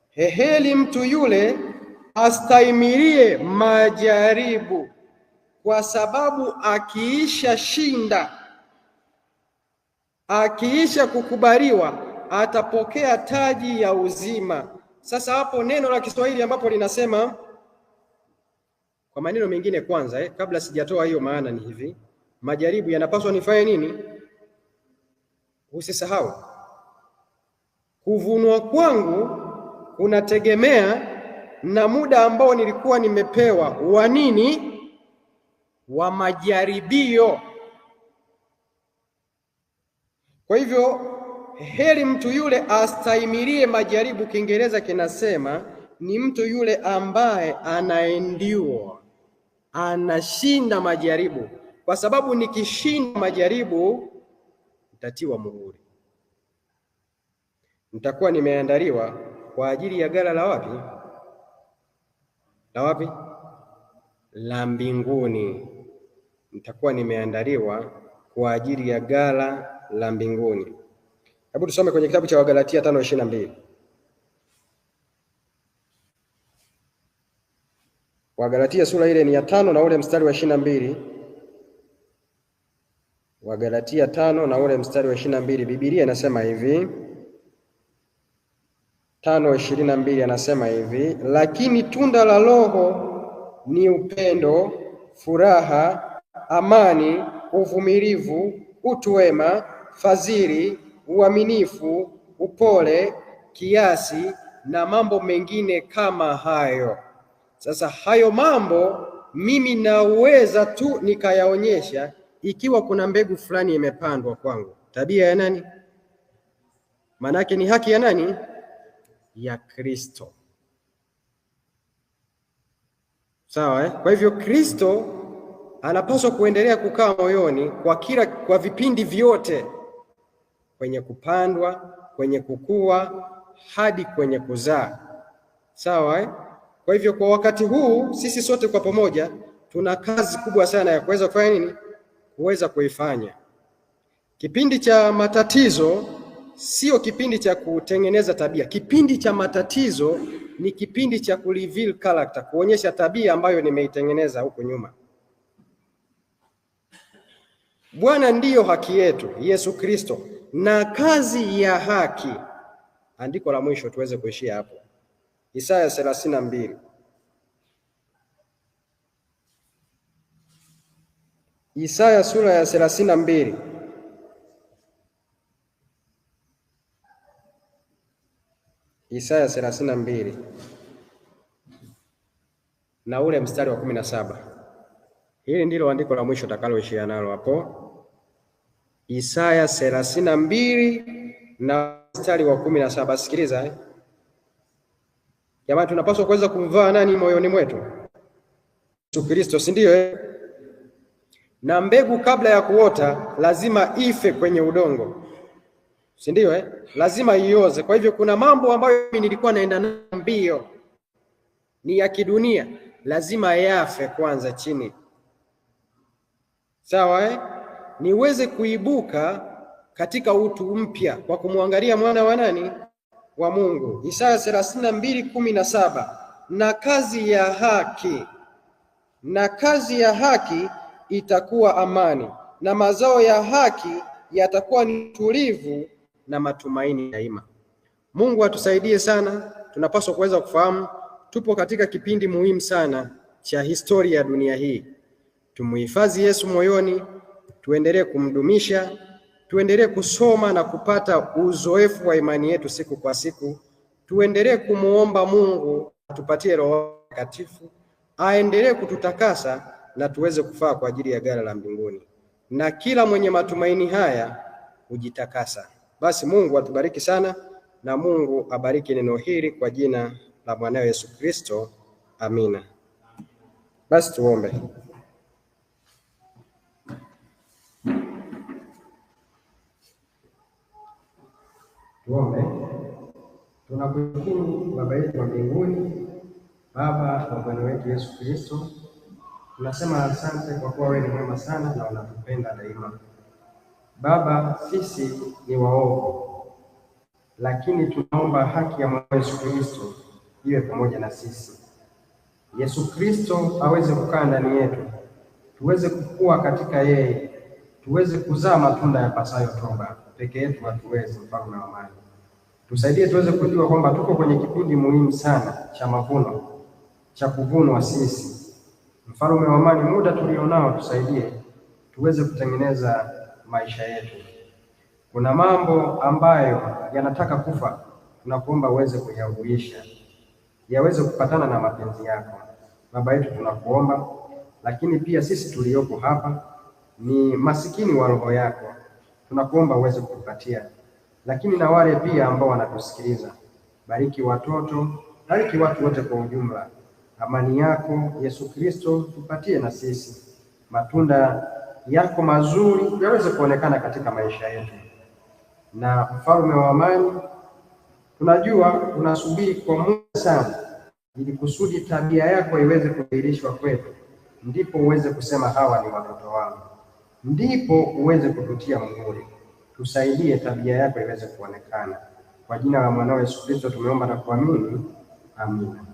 heheri mtu yule astahimilie majaribu, kwa sababu akiisha shinda, akiisha kukubaliwa, atapokea taji ya uzima. Sasa hapo neno la Kiswahili ambapo linasema, kwa maneno mengine kwanza, kabla sijatoa hiyo maana, ni hivi: majaribu yanapaswa nifanye nini? Usisahau kuvunwa kwangu unategemea na muda ambao nilikuwa nimepewa wa nini? Wa majaribio. Kwa hivyo heri mtu yule astahimilie majaribu. Kiingereza kinasema ni mtu yule ambaye anaendure, anashinda majaribu, kwa sababu nikishinda majaribu nitatiwa muhuri, nitakuwa nimeandaliwa kwa ajili ya ghala la wapi? La wapi? La mbinguni. Nitakuwa nimeandaliwa kwa ajili ya ghala la mbinguni. Hebu tusome kwenye kitabu cha Wagalatia 5:22. Wagalatia sura ile ni ya 5 na ule mstari wa 22. Wagalatia 5 na ule mstari wa 22, Biblia inasema hivi, 5:22 anasema hivi: lakini tunda la Roho ni upendo, furaha, amani, uvumilivu, utu wema, fadhili, uaminifu, upole, kiasi na mambo mengine kama hayo. Sasa hayo mambo mimi naweza tu nikayaonyesha ikiwa kuna mbegu fulani imepandwa kwangu. Tabia ya nani? Manake ni haki ya nani? Ya Kristo. Sawa, Kwa hivyo Kristo anapaswa kuendelea kukaa moyoni kwa vipindi vyote, kwenye kupandwa, kwenye kukua, hadi kwenye kuzaa. Sawa, Kwa hivyo kwa wakati huu sisi sote kwa pamoja tuna kazi kubwa sana ya kuweza kufanya nini? Kuweza kuifanya. Kipindi cha matatizo sio kipindi cha kutengeneza tabia. Kipindi cha matatizo ni kipindi cha kureveal character, kuonyesha tabia ambayo nimeitengeneza huko nyuma. Bwana ndiyo haki yetu, Yesu Kristo, na kazi ya haki. Andiko la mwisho tuweze kuishia hapo, Isaya 32. Isaya sura ya 32. Isaya 32 na ule mstari wa 17. Hili ndilo andiko la mwisho takaloishia nalo hapo, Isaya 32 na mstari wa 17. Sikiliza jamani, tunapaswa kuweza kumvaa nani moyoni mwetu? Yesu Kristo, si ndio? Na mbegu kabla ya kuota lazima ife kwenye udongo, si ndio? Lazima ioze. Kwa hivyo kuna mambo ambayo mimi nilikuwa naenda nayo mbio, ni ya kidunia, lazima yafe kwanza chini, sawa niweze kuibuka katika utu mpya kwa kumwangalia mwana wa nani? Wa Mungu. Isaya 32:17, na kazi ya haki itakuwa amani, na mazao ya haki yatakuwa ni tulivu na matumaini daima. Mungu atusaidie sana. Tunapaswa kuweza kufahamu tupo katika kipindi muhimu sana cha historia ya dunia hii. Tumuhifadhi Yesu moyoni, tuendelee kumdumisha, tuendelee kusoma na kupata uzoefu wa imani yetu siku kwa siku, tuendelee kumuomba Mungu atupatie Roho Mtakatifu, aendelee kututakasa na tuweze kufaa kwa ajili ya ghala la mbinguni. Na kila mwenye matumaini haya hujitakasa. Basi Mungu atubariki sana, na Mungu abariki neno hili kwa jina la mwanawe Yesu Kristo. Amina. Basi tuombe. Tuombe. Tunakushukuru Baba yetu wa mbinguni, Baba wa Bwana wetu Yesu Kristo. Tunasema asante kwa kuwa wewe ni mwema sana na unatupenda daima. Baba, sisi ni waovu, lakini tunaomba haki ya mwana Yesu Kristo iwe pamoja na sisi. Yesu Kristo aweze kukaa ndani yetu, tuweze kukua katika yeye, tuweze kuzaa matunda yapasayo toba. Peke yetu hatuwezi, Mfalme wa amani. Tusaidie tuweze kujua kwamba tuko kwenye kipindi muhimu sana cha mavuno, cha kuvunwa sisi. Mfalme wa amani, muda tulionao tusaidie tuweze kutengeneza maisha yetu. Kuna mambo ambayo yanataka kufa, tunakuomba uweze kuyahuisha, yaweze kupatana na mapenzi yako. Baba yetu tunakuomba, lakini pia sisi tulioko hapa ni masikini wa roho yako, tunakuomba uweze kutupatia, lakini na wale pia ambao wanatusikiliza. Bariki watoto, bariki watu wote kwa ujumla. Amani yako Yesu Kristo tupatie na sisi, matunda yako mazuri yaweze kuonekana katika maisha yetu. Na Mfalme wa amani, tunajua unasubiri kwa muda sana ili kusudi tabia yako iweze kudhihirishwa kwetu, ndipo uweze kusema hawa ni watoto wangu, ndipo uweze kututia muhuri. Tusaidie tabia yako iweze kuonekana. Kwa jina la mwanao Yesu Kristo tumeomba na kuamini. Amina.